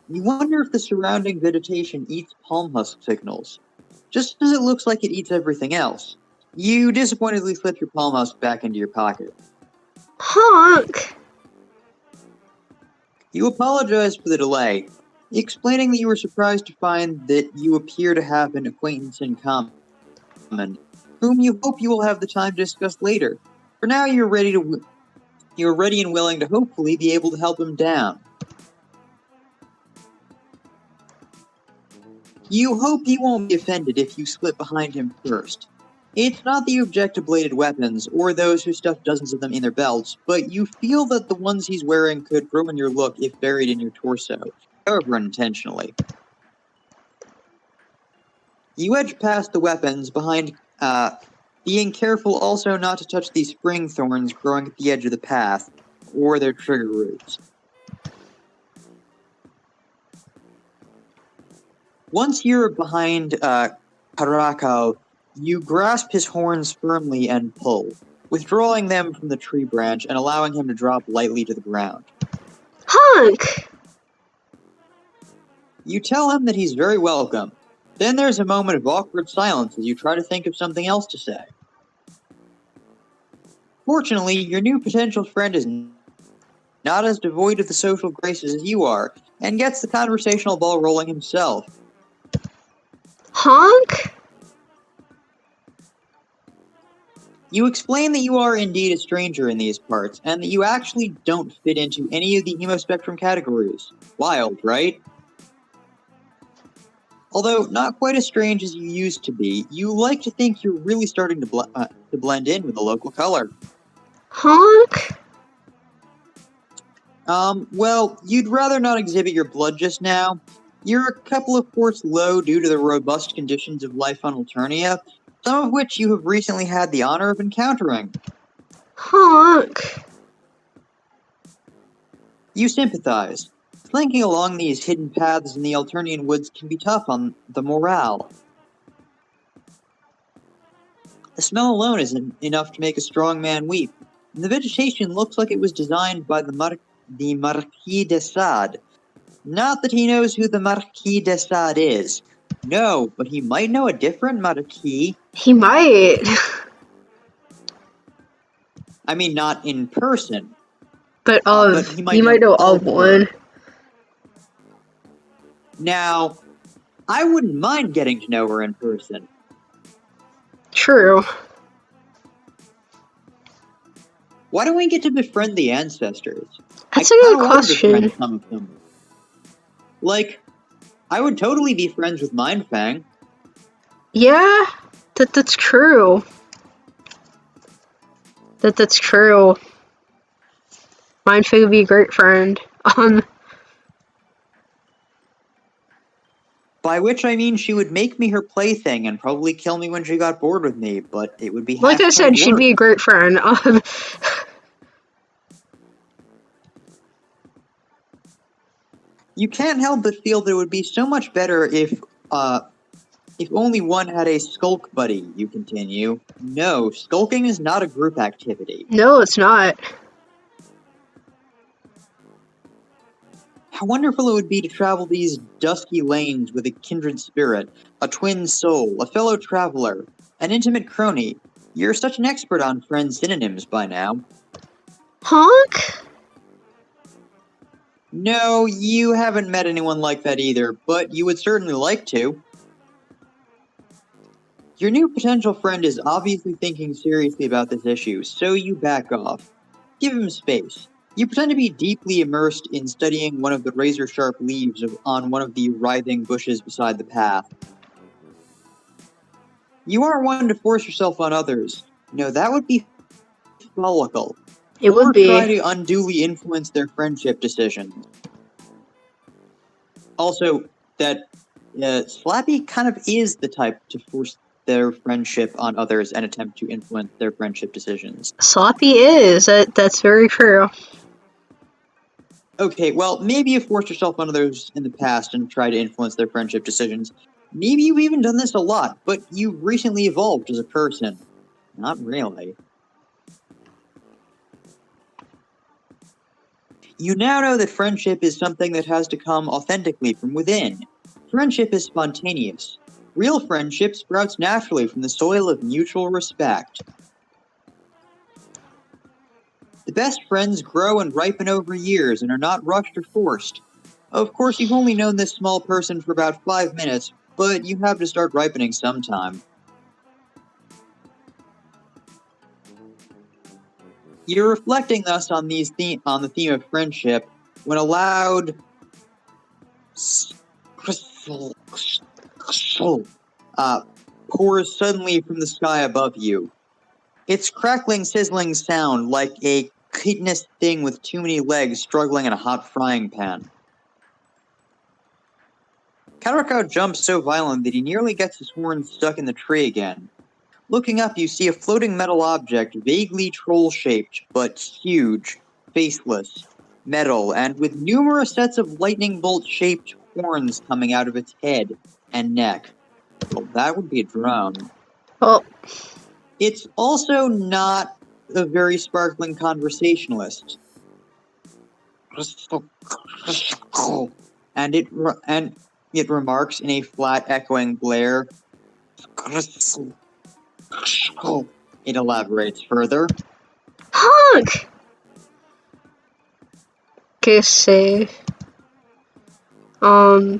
You wonder if the surrounding vegetation eats palm husk signals, just as it looks like it eats everything else. You disappointedly slip your palm husk back into your pocket. HONK! You apologize for the delay, explaining that you were surprised to find that you appear to have an acquaintance in common, whom you hope you will have the time to discuss later. For now, you're ready and willing to hopefully be able to help him down. You hope he won't be offended if you slip behind him first. It's not that you object to bladed weapons, or those who stuff dozens of them in their belts, but you feel that the ones he's wearing could ruin your look if buried in your torso, however unintentionally. You edge past the weapons, being careful also not to touch these spring thorns growing at the edge of the path, or their trigger roots. Once you're behind Caraco, you grasp his horns firmly and pull, withdrawing them from the tree branch and allowing him to drop lightly to the ground. HONK! You tell him that he's very welcome. Then there's a moment of awkward silence as you try to think of something else to say. Fortunately, your new potential friend is not as devoid of the social graces as you are, and gets the conversational ball rolling himself. HONK? You explain that you are indeed a stranger in these parts, and that you actually don't fit into any of the hemospectrum categories. Wild, right? Although not quite as strange as you used to be, you like to think you're really starting to blend in with the local color. HONK? Well, you'd rather not exhibit your blood just now. You're a couple of quarts low due to the robust conditions of life on Alternia, some of which you have recently had the honor of encountering. HONK? You sympathize. Slinking along these hidden paths in the Alternian woods can be tough on the morale. The smell alone isn't enough to make a strong man weep, and the vegetation looks like it was designed by the Marquis de Sade. Not that he knows who the Marquis de Sade is. No, but he might know a different Marquis. He might. I mean, not in person. But he might know of one. Now, I wouldn't mind getting to know her in person. True. Why don't we get to befriend the ancestors? That's a I good kinda want to question. befriend some of them. Like, I would totally be friends with Mindfang. Yeah, that's true. That's true. Mindfang would be a great friend. By which I mean she would make me her plaything and probably kill me when she got bored with me, but it would be like I said, hashtag she'd work. be a great friend. You can't help but feel that it would be so much better if only one had a skulk buddy, you continue. No, skulking is not a group activity. No, it's not. How wonderful it would be to travel these dusky lanes with a kindred spirit, a twin soul, a fellow traveler, an intimate crony. You're such an expert on friend synonyms by now. HONK? No, you haven't met anyone like that either, but you would certainly like to. Your new potential friend is obviously thinking seriously about this issue, so you back off. Give him space. You pretend to be deeply immersed in studying one of the razor-sharp leaves on one of the writhing bushes beside the path. You aren't one to force yourself on others. No, that would be follicle. It Or would be. try to unduly influence their friendship decisions. Also, that Slappy kind of is the type to force their friendship on others and attempt to influence their friendship decisions. Sloppy is. That's very true. Okay, well, maybe you've forced yourself on others in the past and tried to influence their friendship decisions. Maybe you've even done this a lot, but you've recently evolved as a person. Not really. You now know that friendship is something that has to come authentically from within. Friendship is spontaneous. Real friendship sprouts naturally from the soil of mutual respect. The best friends grow and ripen over years and are not rushed or forced. Of course, you've only known this small person for about 5 minutes, but you have to start ripening sometime. You're reflecting thus on the theme of friendship when a loud pours suddenly from the sky above you. Its crackling, sizzling sound like a chitinous thing with too many legs struggling in a hot frying pan. Karakau jumps so violent that he nearly gets his horns stuck in the tree again. Looking up, you see a floating metal object, vaguely troll-shaped, but huge, faceless, metal, and with numerous sets of lightning bolt-shaped horns coming out of its head and neck. Well, that would be a drone. Well, It's also not a very sparkling conversationalist. And it remarks in a flat, echoing blare. It elaborates further. HONK! Okay, save. I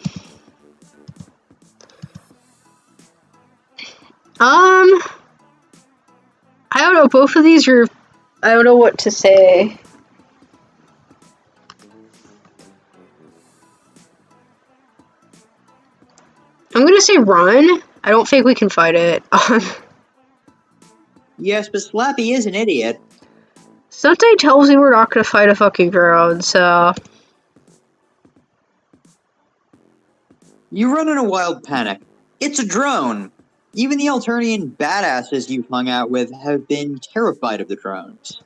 don't know, both of these are, I don't know what to say. I'm gonna say run. I don't think we can fight it. Yes, but Slappy is an idiot. Something tells me we're not gonna fight a fucking drone, so... You run in a wild panic. It's a drone! Even the Alternian badasses you've hung out with have been terrified of the drones.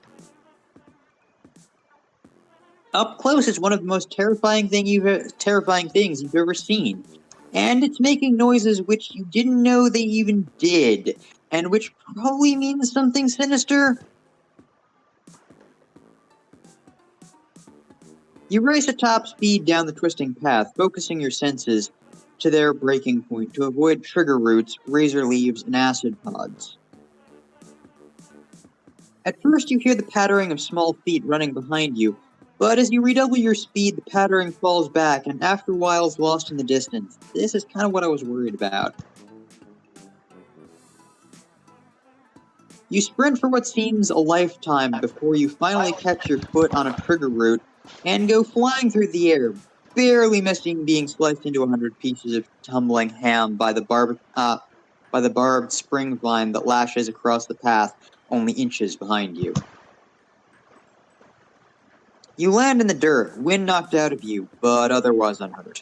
Up close, it's one of the most terrifying things you've ever seen. And it's making noises which you didn't know they even did, and which probably means something sinister. You race at top speed down the twisting path, focusing your senses to their breaking point to avoid trigger roots, razor leaves, and acid pods. At first you hear the pattering of small feet running behind you, but as you redouble your speed, the pattering falls back, and after a while is lost in the distance. This is kind of what I was worried about. You sprint for what seems a lifetime before you finally catch your foot on a trigger root and go flying through the air, barely missing being sliced into 100 pieces of tumbling ham by the barbed spring vine that lashes across the path only inches behind you. You land in the dirt, wind knocked out of you, but otherwise unhurt.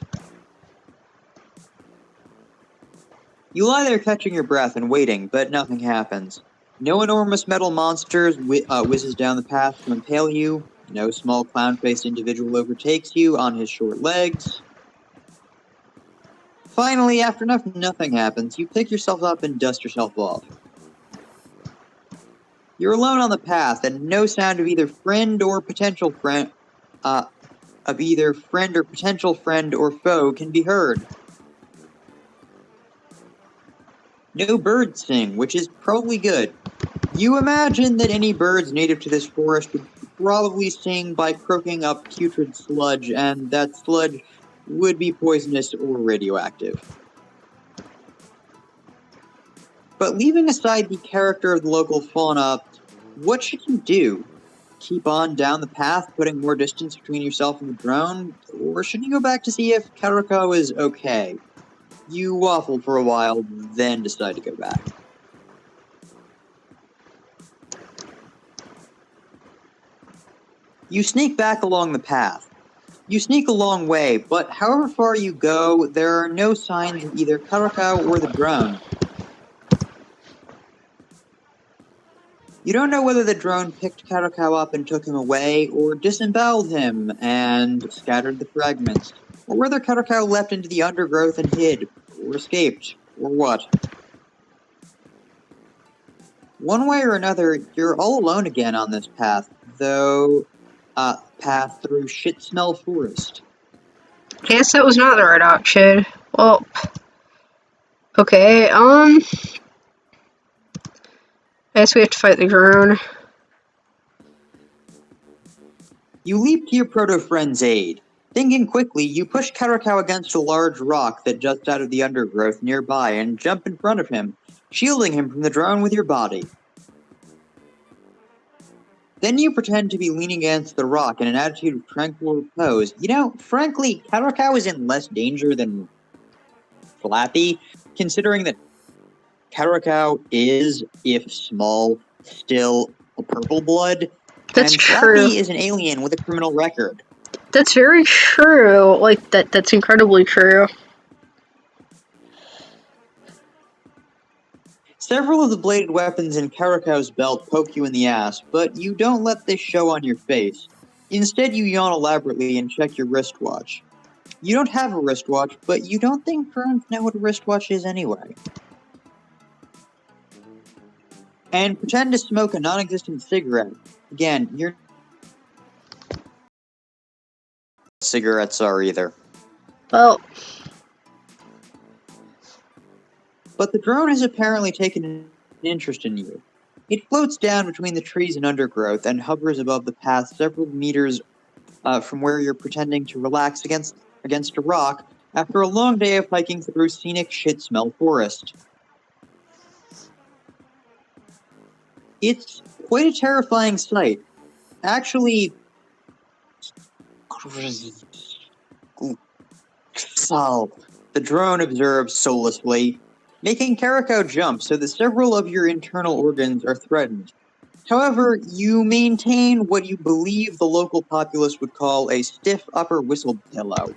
You lie there catching your breath and waiting, but nothing happens. No enormous metal monster whizzes down the path to impale you. No small clown-faced individual overtakes you on his short legs. Finally, after nothing happens, you pick yourself up and dust yourself off. You're alone on the path, and no sound of either friend or potential friend or foe can be heard. No birds sing, which is probably good. You imagine that any birds native to this forest would probably sing by croaking up putrid sludge, and that sludge would be poisonous or radioactive. But leaving aside the character of the local fauna, what should you do? Keep on down the path, putting more distance between yourself and the drone? Or should you go back to see if Karako is okay? You waffle for a while, then decide to go back. You sneak back along the path. You sneak a long way, but however far you go, there are no signs of either Karako or the drone. You don't know whether the drone picked Karako up and took him away, or disemboweled him and scattered the fragments, or whether Karako leapt into the undergrowth and hid, or escaped, or what. One way or another, you're all alone again on this path, though path through shit-smell forest. Guess that was not the right option. Well, okay, I guess we have to fight the drone. You leap to your proto-friend's aid. Thinking quickly, you push Karako against a large rock that juts out of the undergrowth nearby and jump in front of him, shielding him from the drone with your body. Then you pretend to be leaning against the rock in an attitude of tranquil repose. You know, frankly, Karako is in less danger than Flappy, considering that Karako is, if small, still a purple blood, That's and true. Flappy is an alien with a criminal record. That's very true. Like, that's incredibly true. Several of the bladed weapons in Karako's belt poke you in the ass, but you don't let this show on your face. Instead, you yawn elaborately and check your wristwatch. You don't have a wristwatch, but you don't think drones know what a wristwatch is anyway. And pretend to smoke a non-existent cigarette. Again, you're cigarettes are either. Well, but the drone has apparently taken an interest in you. It floats down between the trees and undergrowth and hovers above the path several meters from where you're pretending to relax against a rock after a long day of hiking through scenic shit-smell forest. It's quite a terrifying sight. Actually, the drone observes soullessly, making Karako jump so that several of your internal organs are threatened. However, you maintain what you believe the local populace would call a stiff upper whistle pillow.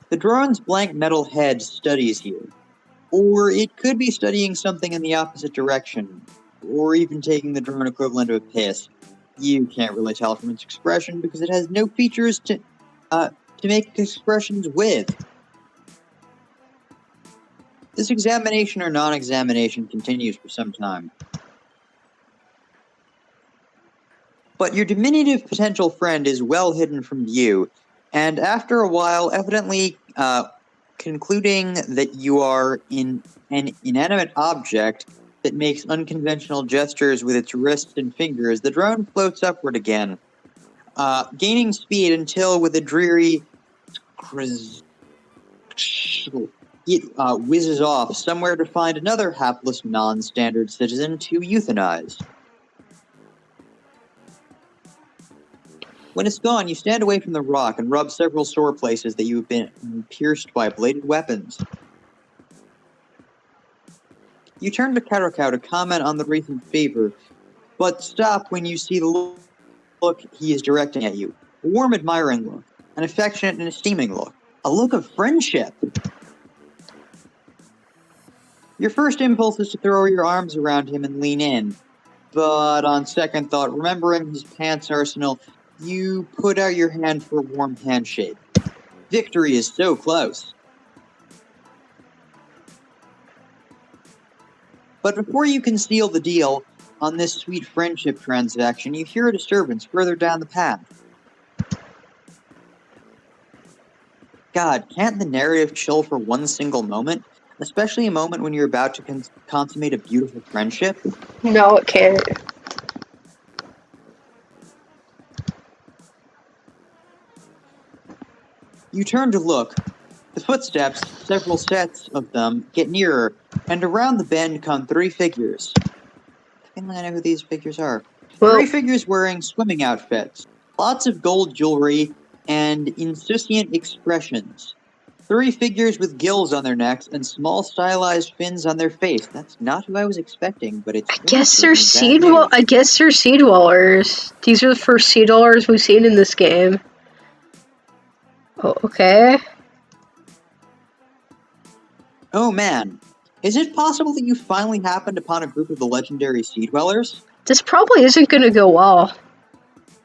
The drone's blank metal head studies you. Or it could be studying something in the opposite direction, or even taking the drone equivalent of a piss. You can't really tell from its expression because it has no features to make expressions with. This examination or non-examination continues for some time. But your diminutive potential friend is well hidden from view, and after a while, evidently concluding that you are in an inanimate object that makes unconventional gestures with its wrists and fingers, the drone floats upward again, gaining speed until, with a dreary it whizzes off somewhere to find another hapless non-standard citizen to euthanize. When it's gone, you stand away from the rock and rub several sore places that you have been pierced by bladed weapons. You turn to Karakau to comment on the recent favor, but stop when you see the look he is directing at you. A warm, admiring look, an affectionate and esteeming look, a look of friendship. Your first impulse is to throw your arms around him and lean in, but on second thought, remembering his pants arsenal, you put out your hand for a warm handshake. Victory is so close. But before you can seal the deal on this sweet friendship transaction, you hear a disturbance further down the path. God, can't the narrative chill for one single moment? Especially a moment when you're about to consummate a beautiful friendship? No, it can't. You turn to look. The footsteps, several sets of them, get nearer, and around the bend come three figures. I think I know who these figures are. Well, Three figures wearing swimming outfits, lots of gold jewelry, and insouciant expressions. Three figures with gills on their necks and small stylized fins on their face. That's not who I was expecting, but it's I guess they're certainly bad news. I guess they're sea dwellers. These are the first sea dwellers we've seen in this game. Oh, okay. Oh man, is it possible that you finally happened upon a group of the legendary sea dwellers? This probably isn't gonna go well.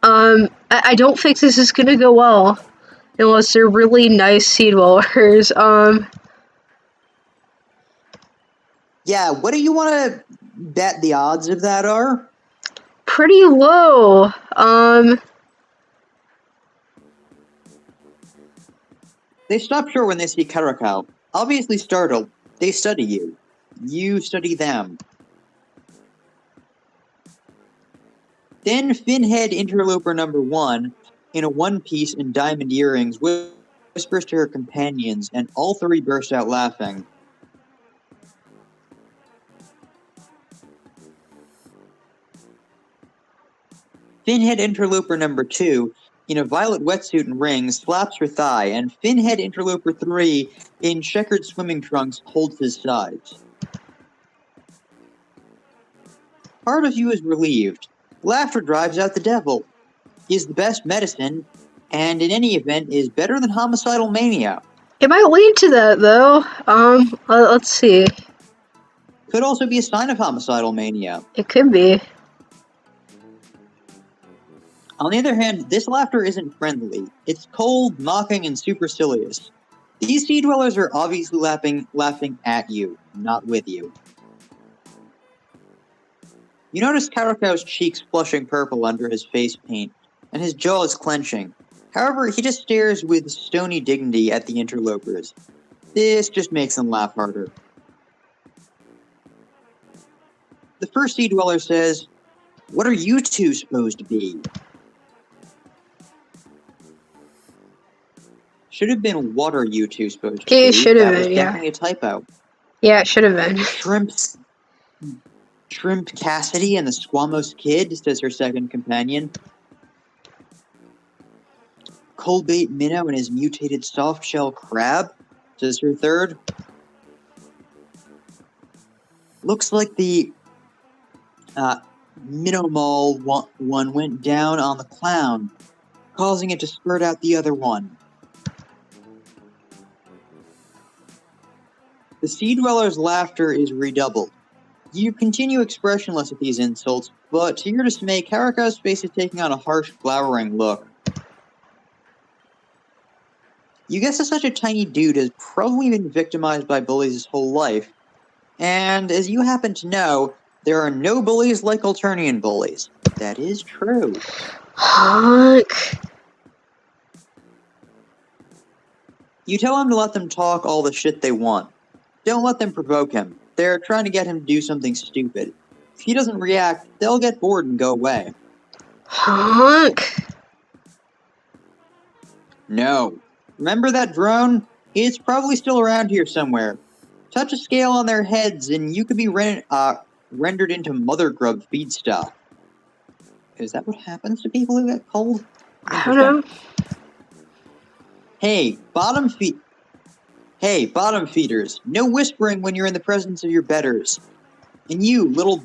I don't think this is gonna go well. Unless they're really nice sea dwellers. Yeah, what do you want to bet the odds of that are? Pretty low. They stop short when they see Karakal. Obviously startled, they study you. You study them. Then Finhead Interloper number 1, in a one-piece and diamond earrings, whispers to her companions, and all three burst out laughing. Finhead Interloper number 2, in a violet wetsuit and rings, slaps her thigh, and Finhead Interloper 3, in checkered swimming trunks, holds his sides. Part of you is relieved. Laughter drives out the devil, is the best medicine, and in any event is better than homicidal mania. It might lead to that, though. Let's see. Could also be a sign of homicidal mania. It could be. On the other hand, this laughter isn't friendly. It's cold, mocking, and supercilious. These sea dwellers are obviously laughing at you, not with you. You notice Karakau's cheeks flushing purple under his face paint, and his jaw is clenching. However, he just stares with stony dignity at the interlopers. This just makes them laugh harder. The first sea dweller says, "What are you two supposed to be?" Should have been, "What are you two supposed to be?" It should have That was been, yeah. definitely a typo. Yeah, it should have been. Shrimp Cassidy and the Squamos Kid, says her second companion. Coldbait Minnow and his mutated soft-shell crab, says her third. Looks like the Minnow Mall one went down on the clown, causing it to spurt out the other one. The Sea Dweller's laughter is redoubled. You continue expressionless at these insults, but to your dismay, Karakau's face is taking on a harsh, glowering look. You guess that such a tiny dude has probably been victimized by bullies his whole life, and as you happen to know, there are no bullies like Alternian bullies. That is true. HONK. You tell him to let them talk all the shit they want. Don't let them provoke him. They're trying to get him to do something stupid. If he doesn't react, they'll get bored and go away. HONK. No. Remember that drone? It's probably still around here somewhere. Touch a scale on their heads and you could be rendered into mother grub feedstock. Is that what happens to people who get cold? I don't know. Hey, bottom feeders, no whispering when you're in the presence of your betters. And you, little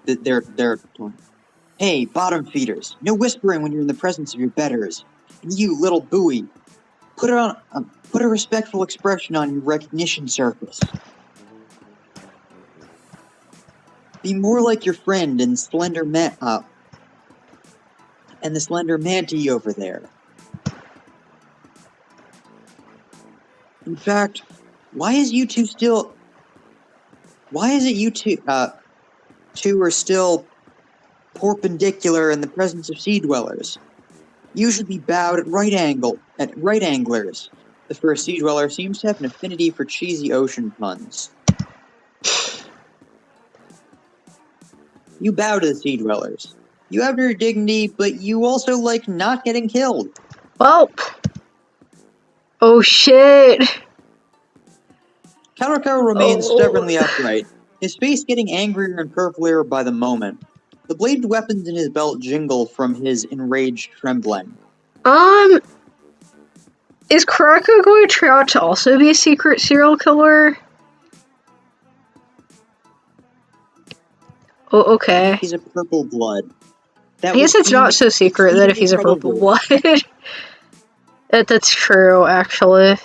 they're hey, bottom feeders, no whispering when you're in the presence of your betters. And you, little buoy, put a respectful expression on your recognition surface. Be more like your friend and the slender manty over there. In fact, why is it you two are still perpendicular in the presence of sea dwellers? You should be bowed at right anglers. The first sea dweller seems to have an affinity for cheesy ocean puns. You bow to the sea dwellers. You have your dignity, but you also like not getting killed. Well. Oh shit. Karako remains stubbornly upright, his face getting angrier and purplier by the moment. The bladed weapons in his belt jingle from his enraged trembling. Is Karako going to turn out to also be a secret serial killer? Oh, okay. He's a purple blood. I guess it's not so secret that if he's a purple blood. That's true, actually.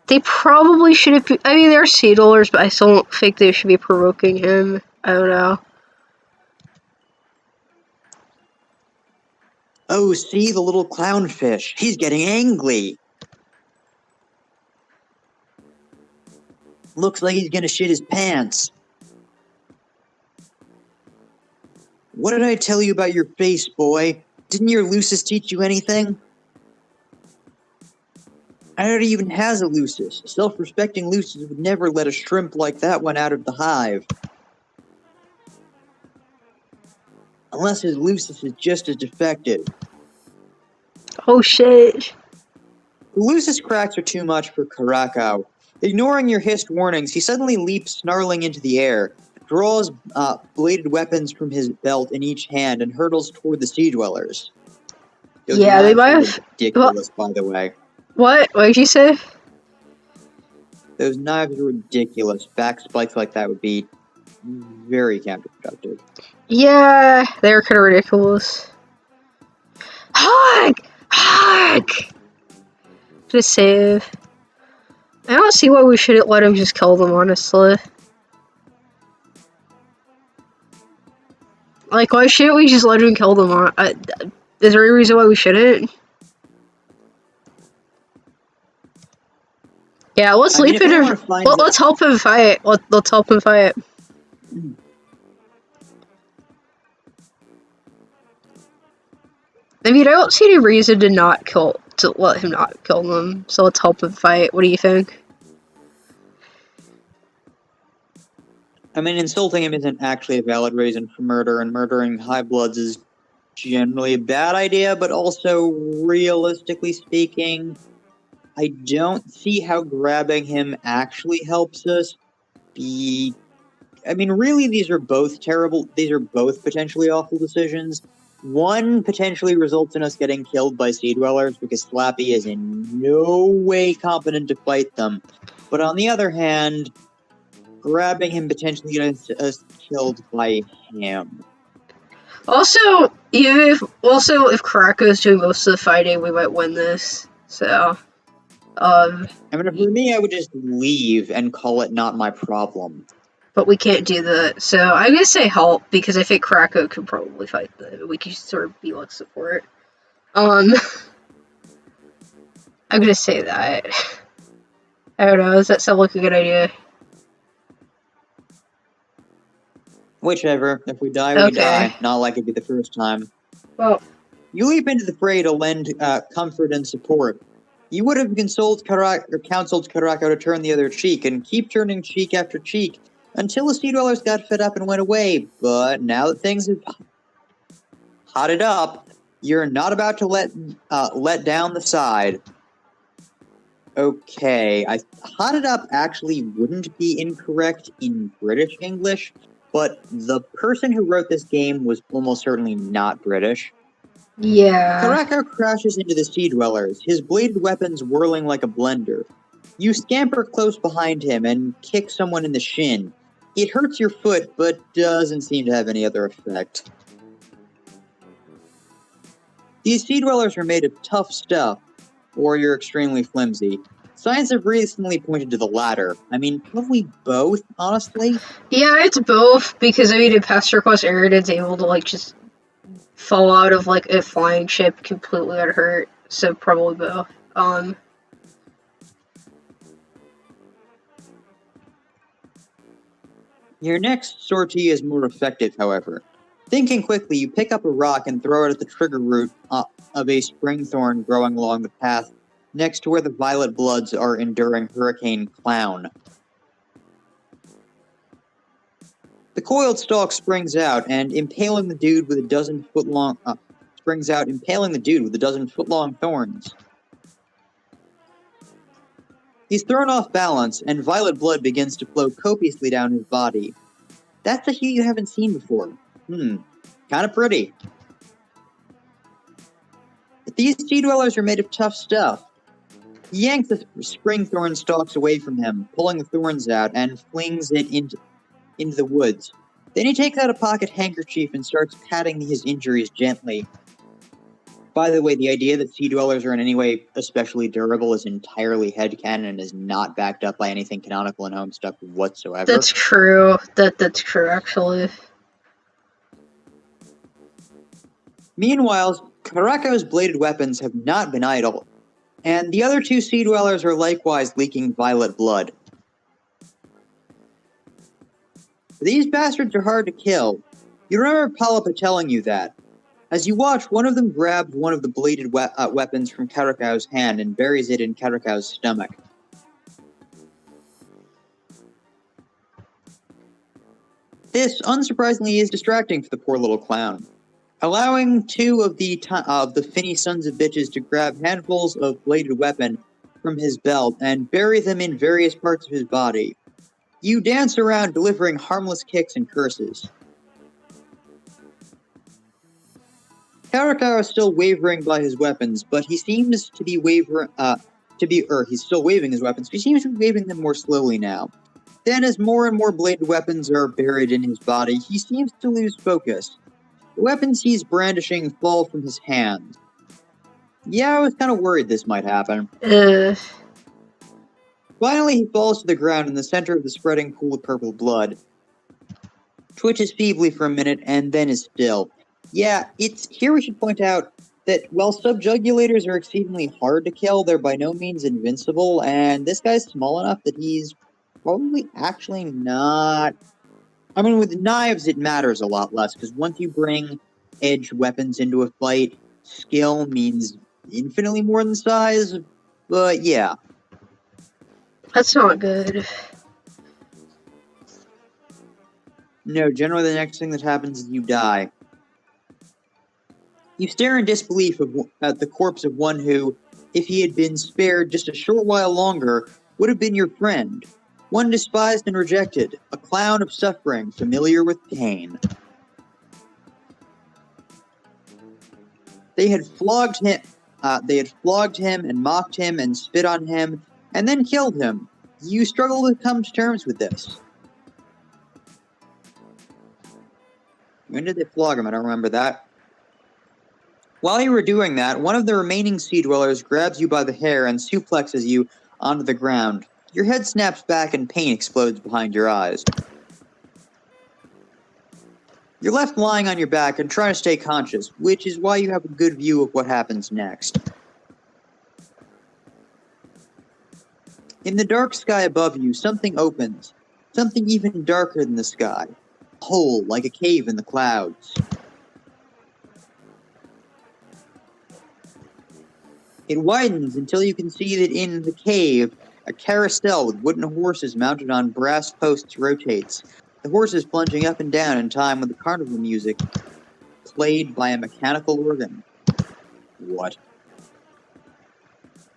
They probably shouldn't be. I mean, they're sea dwellers, but I still don't think they should be provoking him. I don't know. Oh, see the little clownfish. He's getting angry. Looks like he's gonna shit his pants. What did I tell you about your face, boy? Didn't your Lucis teach you anything? I already even has a Lucis. A self-respecting Lucis would never let a shrimp like that one out of the hive. Unless his Lucis is just as defective. Oh shit. The Lucis cracks are too much for Karako. Ignoring your hissed warnings, he suddenly leaps snarling into the air, draws bladed weapons from his belt in each hand, and hurtles toward the sea dwellers. Yeah, they might have. Ridiculous, by the way. What? What did you say? Those knives are ridiculous. Back spikes like that would be very counterproductive. Yeah, they're kind of ridiculous. HONK! HONK! Just save. I don't see why we shouldn't let him just kill them, honestly. Like, why shouldn't we just let him kill them? Is there any reason why we shouldn't? Yeah, let's leave it. Let's help him fight. Let's help him fight. I mean, I don't see any reason to let him not kill them. So let's help him fight. What do you think? I mean, insulting him isn't actually a valid reason for murder, and murdering high bloods is generally a bad idea, but also, realistically speaking, I don't see how grabbing him actually helps us. I mean, really, these are both terrible. These are both potentially awful decisions. One potentially results in us getting killed by sea dwellers because Slappy is in no way competent to fight them. But on the other hand, grabbing him potentially gets us killed by him. Also, if Karako's doing most of the fighting, we might win this. So, I mean, for me, I would just leave and call it not my problem. But we can't do that. So I'm gonna say help because I think Karako could probably fight them. We could sort of be like support. I'm gonna say that. I don't know. Does that sound like a good idea? Whichever. If we die, we die. Not like it'd be the first time. Well, you leap into the fray to lend comfort and support. You would have counseled Karako to turn the other cheek and keep turning cheek after cheek until the sea dwellers got fed up and went away. But now that things have hotted up, you're not about to let down the side. Okay, I Hot It Up actually wouldn't be incorrect in British English, but the person who wrote this game was almost certainly not British. Yeah. Karako crashes into the Sea Dwellers, his bladed weapons whirling like a blender. You scamper close behind him and kick someone in the shin. It hurts your foot, but doesn't seem to have any other effect. These Sea Dwellers are made of tough stuff, or you're extremely flimsy. Science have recently pointed to the latter. I mean, probably both, honestly. Yeah, it's both, because I mean, in Pastor Quest Eridan's able to, like, just fall out of, like, a flying ship completely unhurt, so probably both. Your next sortie is more effective, however. Thinking quickly, you pick up a rock and throw it at the trigger root of a spring thorn growing along the path next to where the Violet Bloods are enduring Hurricane Clown. The coiled stalk springs out and impaling the dude with a dozen foot long thorns. He's thrown off balance, and violet blood begins to flow copiously down his body. That's a hue you haven't seen before. Kinda pretty. But these Sea Dwellers are made of tough stuff. He yanks the spring thorn stalks away from him, pulling the thorns out, and flings it into the woods. Then he takes out a pocket handkerchief and starts patting his injuries gently. By the way, the idea that Sea Dwellers are in any way especially durable is entirely headcanon and is not backed up by anything canonical in Homestuck whatsoever. That's true. That's true, actually. Meanwhile, Karako's bladed weapons have not been idle, and the other two Sea Dwellers are likewise leaking violet blood. These bastards are hard to kill. You remember Polypa telling you that. As you watch, one of them grabs one of the bladed weapons from Karako's hand and buries it in Karako's stomach. This, unsurprisingly, is distracting for the poor little clown. Allowing two of the finny sons of bitches to grab handfuls of bladed weapon from his belt and bury them in various parts of his body. You dance around delivering harmless kicks and curses. Karako is still wavering by his weapons, but he seems to be he's still waving his weapons, but he seems to be waving them more slowly now. Then, as more and more bladed weapons are buried in his body, he seems to lose focus. The weapons he's brandishing fall from his hand. Yeah, I was kind of worried this might happen. Finally, he falls to the ground in the center of the spreading pool of purple blood. Twitches feebly for a minute, and then is still. Yeah, here we should point out that while subjugulators are exceedingly hard to kill, they're by no means invincible, and this guy's small enough that he's probably actually not... I mean, with knives, it matters a lot less, because once you bring edged weapons into a fight, skill means infinitely more than size, but yeah. That's not good. No, generally the next thing that happens is you die. You stare in disbelief at the corpse of one who, if he had been spared just a short while longer, would have been your friend. One despised and rejected, a clown of suffering, familiar with pain. They had flogged him and mocked him and spit on him, and then killed him. You struggle to come to terms with this. When did they flog him? I don't remember that. While you were doing that, one of the remaining Sea Dwellers grabs you by the hair and suplexes you onto the ground. Your head snaps back and pain explodes behind your eyes. You're left lying on your back and trying to stay conscious, which is why you have a good view of what happens next. In the dark sky above you, something opens. Something even darker than the sky. A hole like a cave in the clouds. It widens until you can see that in the cave, a carousel with wooden horses mounted on brass posts rotates, the horses plunging up and down in time with the carnival music played by a mechanical organ. What?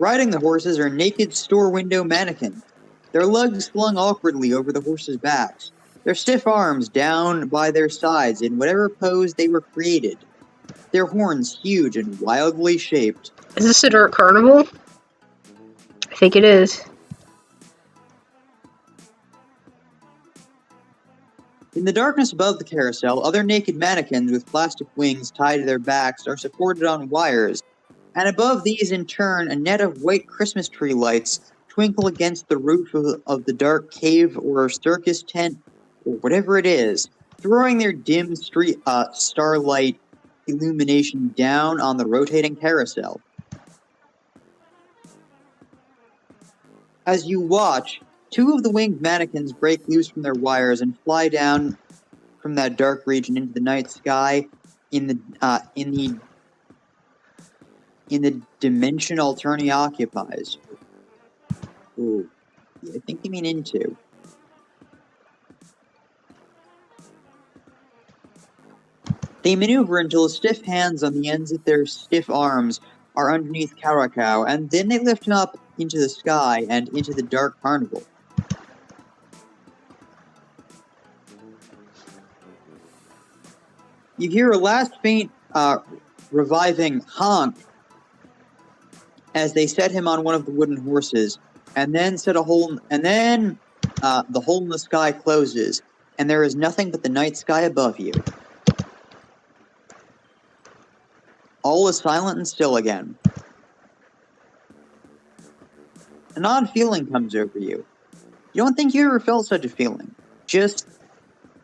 Riding the horses are naked store window mannequins, their legs flung awkwardly over the horses' backs, their stiff arms down by their sides in whatever pose they were created, their horns huge and wildly shaped. Is this a dirt carnival? I think it is. In the darkness above the carousel, other naked mannequins with plastic wings tied to their backs are supported on wires, and above these in turn a net of white Christmas tree lights twinkle against the roof of the dark cave or circus tent or whatever it is, throwing their dim starlight illumination down on the rotating carousel. As you watch, two of the winged mannequins break loose from their wires and fly down from that dark region into the night sky in the dimension Alternia occupies. Ooh, I think you mean into. They maneuver until the stiff hands on the ends of their stiff arms are underneath Karakau, and then they lift him up into the sky and into the dark carnival. You hear a last faint, reviving honk as they set him on one of the wooden horses, and then the hole in the sky closes, and there is nothing but the night sky above you. All is silent and still again. An odd feeling comes over you. You don't think you ever felt such a feeling. Just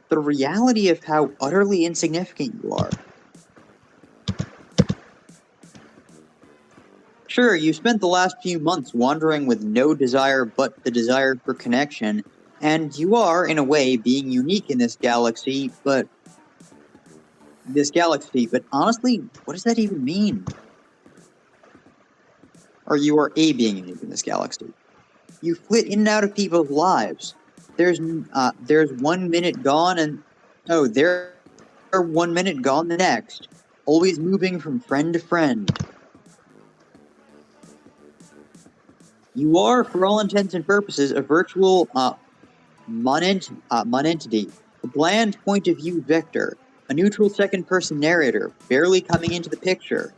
the reality of how utterly insignificant you are. Sure, you spent the last few months wandering with no desire but the desire for connection, and you are, in a way, being unique in this galaxy, but honestly, what does that even mean? Or you are being unique in this galaxy. You flit in and out of people's lives. There's 1 minute gone and they're 1 minute gone the next. Always moving from friend to friend. You are, for all intents and purposes, a virtual monentity, a bland point of view vector, a neutral second-person narrator, barely coming into the picture,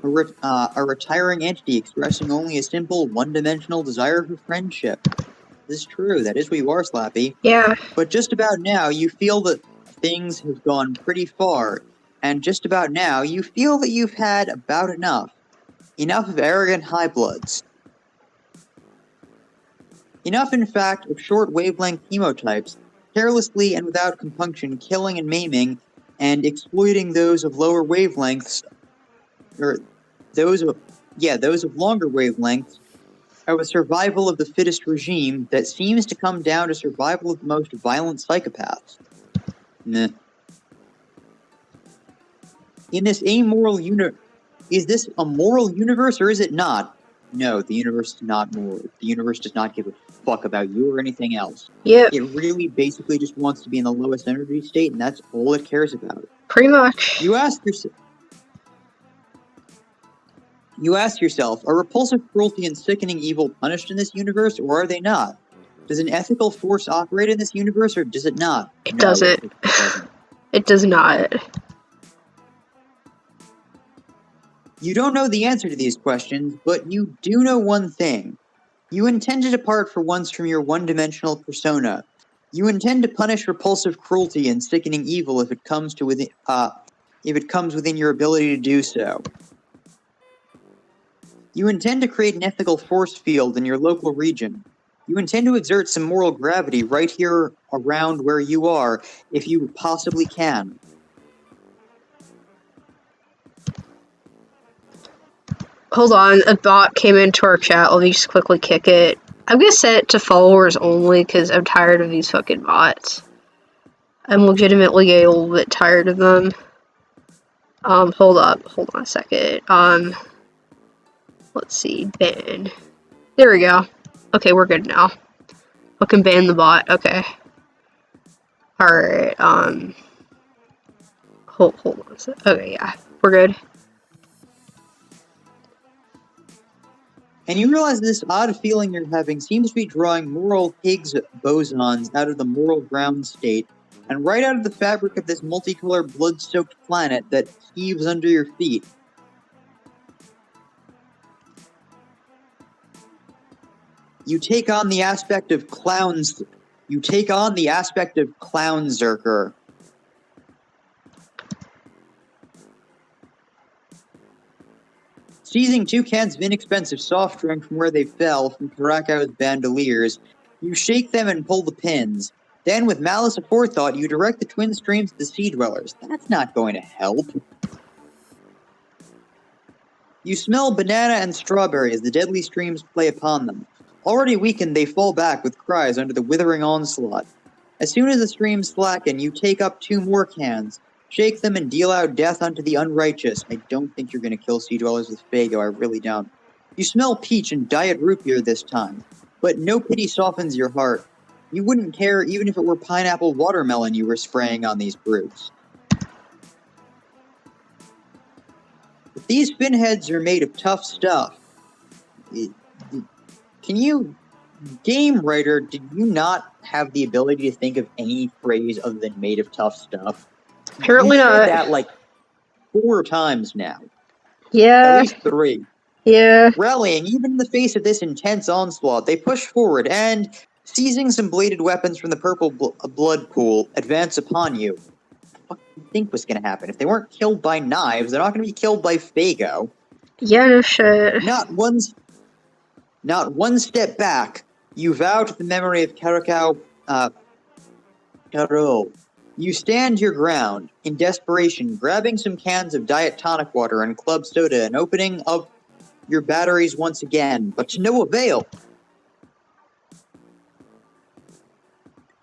a retiring entity expressing only a simple, one-dimensional desire for friendship. This is true, that is what you are, Slappy. Yeah. But just about now, you feel that things have gone pretty far, and just about now, you feel that you've had about enough. Enough of arrogant high-bloods. Enough, in fact, of short-wavelength chemotypes, carelessly and without compunction killing and maiming, and exploiting those of lower wavelengths, or those of longer wavelengths, of a survival of the fittest regime that seems to come down to survival of the most violent psychopaths. Nah. In this amoral is this a moral universe or is it not? No, the universe is not moral. The universe does not give a fuck about you or anything else. Yep. It really basically just wants to be in the lowest energy state, and that's all it cares about. Pretty much. You ask yourself, are repulsive cruelty and sickening evil punished in this universe, or are they not? Does an ethical force operate in this universe, or does it not? It doesn't. It doesn't. It does not. You don't know the answer to these questions, but you do know one thing. You intend to depart for once from your one-dimensional persona. You intend to punish repulsive cruelty and sickening evil if it comes within your ability to do so. You intend to create an ethical force field in your local region. You intend to exert some moral gravity right here around where you are, if you possibly can. Hold on, a bot came into our chat. Let me just quickly kick it. I'm gonna set it to followers only because I'm tired of these fucking bots. I'm legitimately a little bit tired of them. Hold on a second. Let's see, ban. There we go. Okay, we're good now. I can ban the bot. Okay. Alright, hold on a second. Okay, yeah, we're good. And you realize this odd feeling you're having seems to be drawing moral Higgs bosons out of the moral ground state, and right out of the fabric of this multicolored blood-soaked planet that heaves under your feet. You take on the aspect of clowns. You take on the aspect of Clownzerker. Seizing 2 cans of inexpensive soft drink from where they fell from Karakau's bandoliers, you shake them and pull the pins. Then, with malice aforethought, you direct the twin streams to the Sea Dwellers. That's not going to help. You smell banana and strawberry as the deadly streams play upon them. Already weakened, they fall back with cries under the withering onslaught. As soon as the streams slacken, you take up 2 more cans, shake them, and deal out death unto the unrighteous. I don't think you're going to kill Sea Dwellers with Fago, I really don't. You smell peach and diet root beer this time, but no pity softens your heart. You wouldn't care even if it were pineapple watermelon you were spraying on these brutes. If these finheads are made of tough stuff, can you, game writer, did you not have the ability to think of any phrase other than made of tough stuff? Apparently you said not. that like 4 times now. Yeah. At least 3. Yeah. Rallying, even in the face of this intense onslaught, they push forward and, seizing some bladed weapons from the purple blood pool, advance upon you. What do you think was going to happen? If they weren't killed by knives, they're not going to be killed by Fago. Yeah, no shit. Not one step back, you vow to the memory of Caro. You stand your ground, in desperation, grabbing some cans of diet tonic water and club soda and opening up your batteries once again, but to no avail.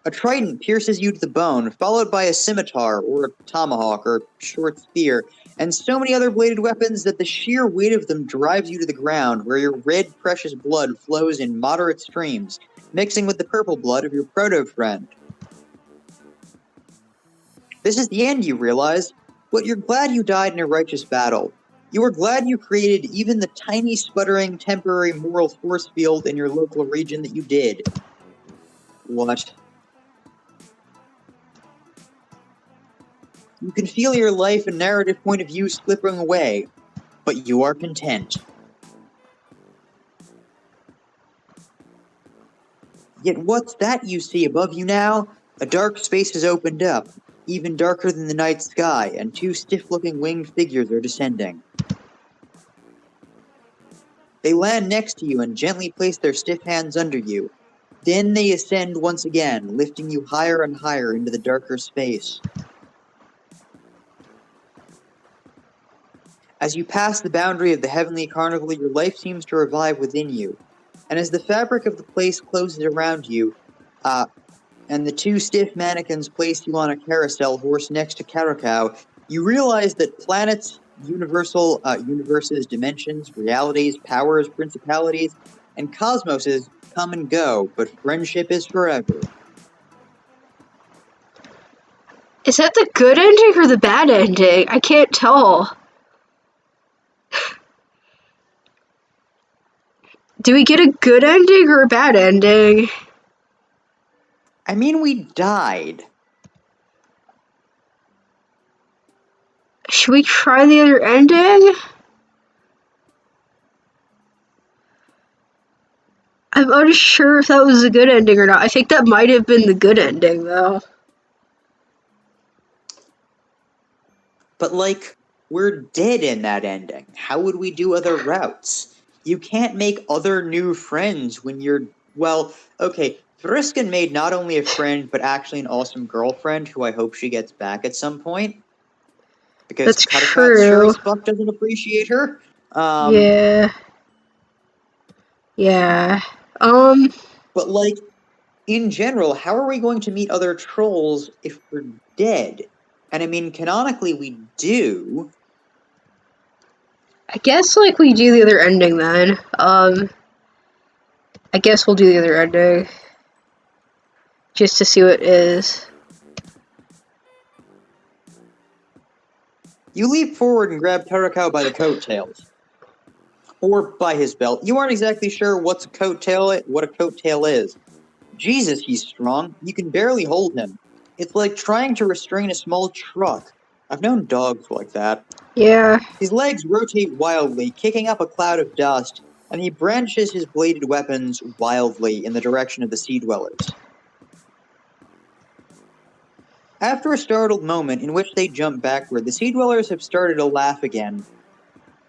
A trident pierces you to the bone, followed by a scimitar, or a tomahawk, or short spear, and so many other bladed weapons that the sheer weight of them drives you to the ground, where your red precious blood flows in moderate streams, mixing with the purple blood of your proto-friend. This is the end, you realize, but you're glad you died in a righteous battle. You are glad you created even the tiny, sputtering, temporary moral force field in your local region that you did. What? You can feel your life and narrative point of view slipping away, but you are content. Yet what's that you see above you now? A dark space has opened up, even darker than the night sky, and 2 stiff-looking winged figures are descending. They land next to you and gently place their stiff hands under you. Then they ascend once again, lifting you higher and higher into the darker space. As you pass the boundary of the heavenly carnival, your life seems to revive within you. And as the fabric of the place closes around you, and the 2 stiff mannequins place you on a carousel horse next to Karakau, you realize that planets, universes, dimensions, realities, powers, principalities, and cosmoses come and go, but friendship is forever. Is that the good ending or the bad ending? I can't tell. Do we get a good ending or a bad ending? I mean, we died. Should we try the other ending? I'm unsure if that was a good ending or not. I think that might have been the good ending, though. But, like, we're dead in that ending. How would we do other routes? You can't make other new friends when you're... Well, okay, Thriskin made not only a friend, but actually an awesome girlfriend who I hope she gets back at some point. Because That's Cuttercat sure true. as fuck doesn't appreciate her. Yeah. Yeah. But, like, in general, how are we going to meet other trolls if we're dead? And I mean, canonically we do. I guess, like, we do the other ending then. I guess we'll do the other ending. Just to see what it is. You leap forward and grab Karakau by the coattails. or by his belt. You aren't exactly sure what a coattail is. Jesus, he's strong. You can barely hold him. It's like trying to restrain a small truck. I've known dogs like that. Yeah. His legs rotate wildly, kicking up a cloud of dust, and he brandishes his bladed weapons wildly in the direction of the Sea Dwellers. After a startled moment in which they jump backward, the Sea Dwellers have started to laugh again,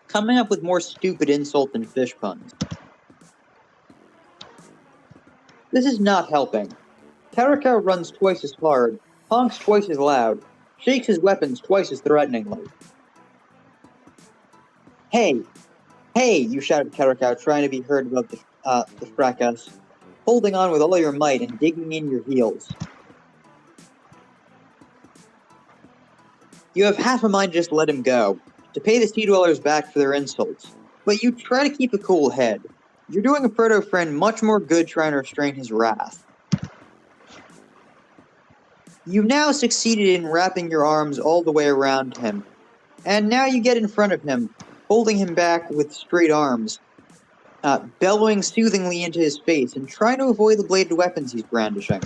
coming up with more stupid insults and fish puns. This is not helping. Karakaw runs twice as hard, honks twice as loud, shakes his weapons twice as threateningly. Hey! Hey! You shout at Karakaw, trying to be heard above the fracas, holding on with all your might and digging in your heels. You have half a mind to just let him go, to pay the Sea Dwellers back for their insults, but you try to keep a cool head. You're doing a proto-friend much more good trying to restrain his wrath. You've now succeeded in wrapping your arms all the way around him, and now you get in front of him, holding him back with straight arms, bellowing soothingly into his face and trying to avoid the bladed weapons he's brandishing.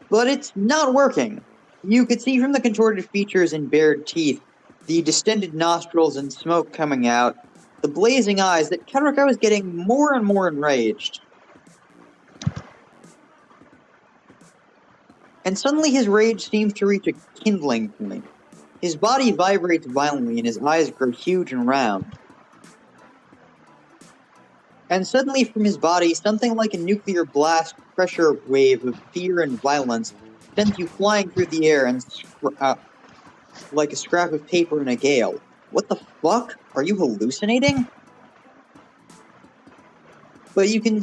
But it's not working. You could see from the contorted features and bared teeth, the distended nostrils and smoke coming out, the blazing eyes, that Karakaw is getting more and more enraged. And suddenly his rage seems to reach a kindling point. His body vibrates violently and his eyes grow huge and round. And suddenly from his body, something like a nuclear blast pressure wave of fear and violence sends you flying through the air and like a scrap of paper in a gale. What the fuck? Are you hallucinating? But you can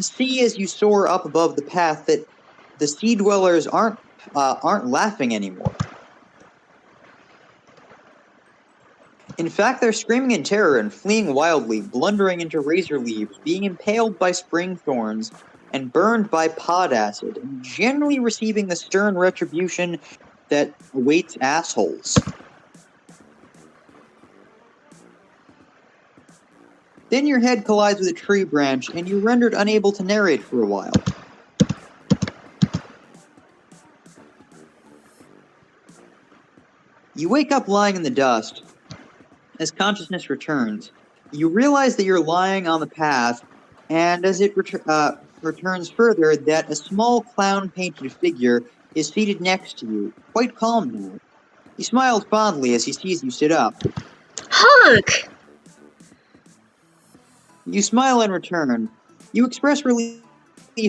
see as you soar up above the path that the Sea Dwellers aren't laughing anymore. In fact, they're screaming in terror and fleeing wildly, blundering into razor leaves, being impaled by spring thorns, and burned by pod acid, and generally receiving the stern retribution that awaits assholes. Then your head collides with a tree branch, and you're rendered unable to narrate for a while. You wake up lying in the dust. As consciousness returns, you realize that you're lying on the path, and as it returns further, that a small clown-painted figure is seated next to you, quite calm now. He smiles fondly as he sees you sit up. HONK! You smile in return. You express relief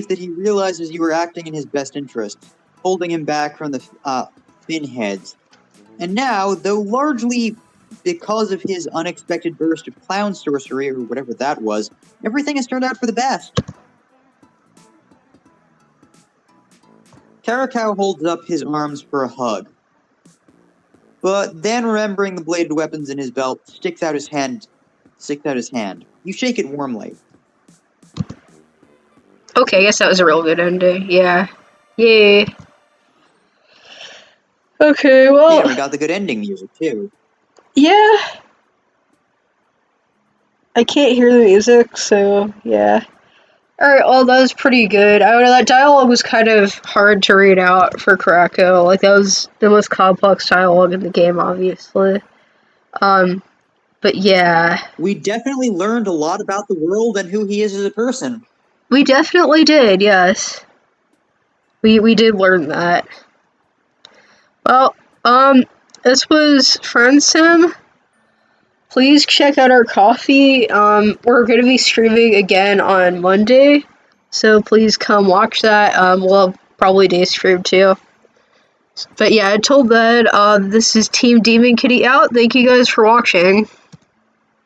that he realizes you are acting in his best interest, holding him back from the finheads. And now, though largely because of his unexpected burst of clown sorcery, or whatever that was, everything has turned out for the best. Karakaw holds up his arms for a hug. But then, remembering the bladed weapons in his belt, sticks out his hand. You shake it warmly. Okay, I guess that was a real good ending. Yeah. Yay. Okay, well... Yeah, we got the good ending music, too. Yeah. I can't hear the music, so yeah. Alright, well, that was pretty good. I don't know, that dialogue was kind of hard to read out for Karakaw. Like, that was the most complex dialogue in the game, obviously. But yeah. We definitely learned a lot about the world and who he is as a person. We definitely did, yes. We did learn that. Well, this was Friendsim. Please check out our coffee. We're going to be streaming again on Monday, so please come watch that. We'll have probably day stream too. But yeah, until then, this is Team Demon Kitty out. Thank you guys for watching.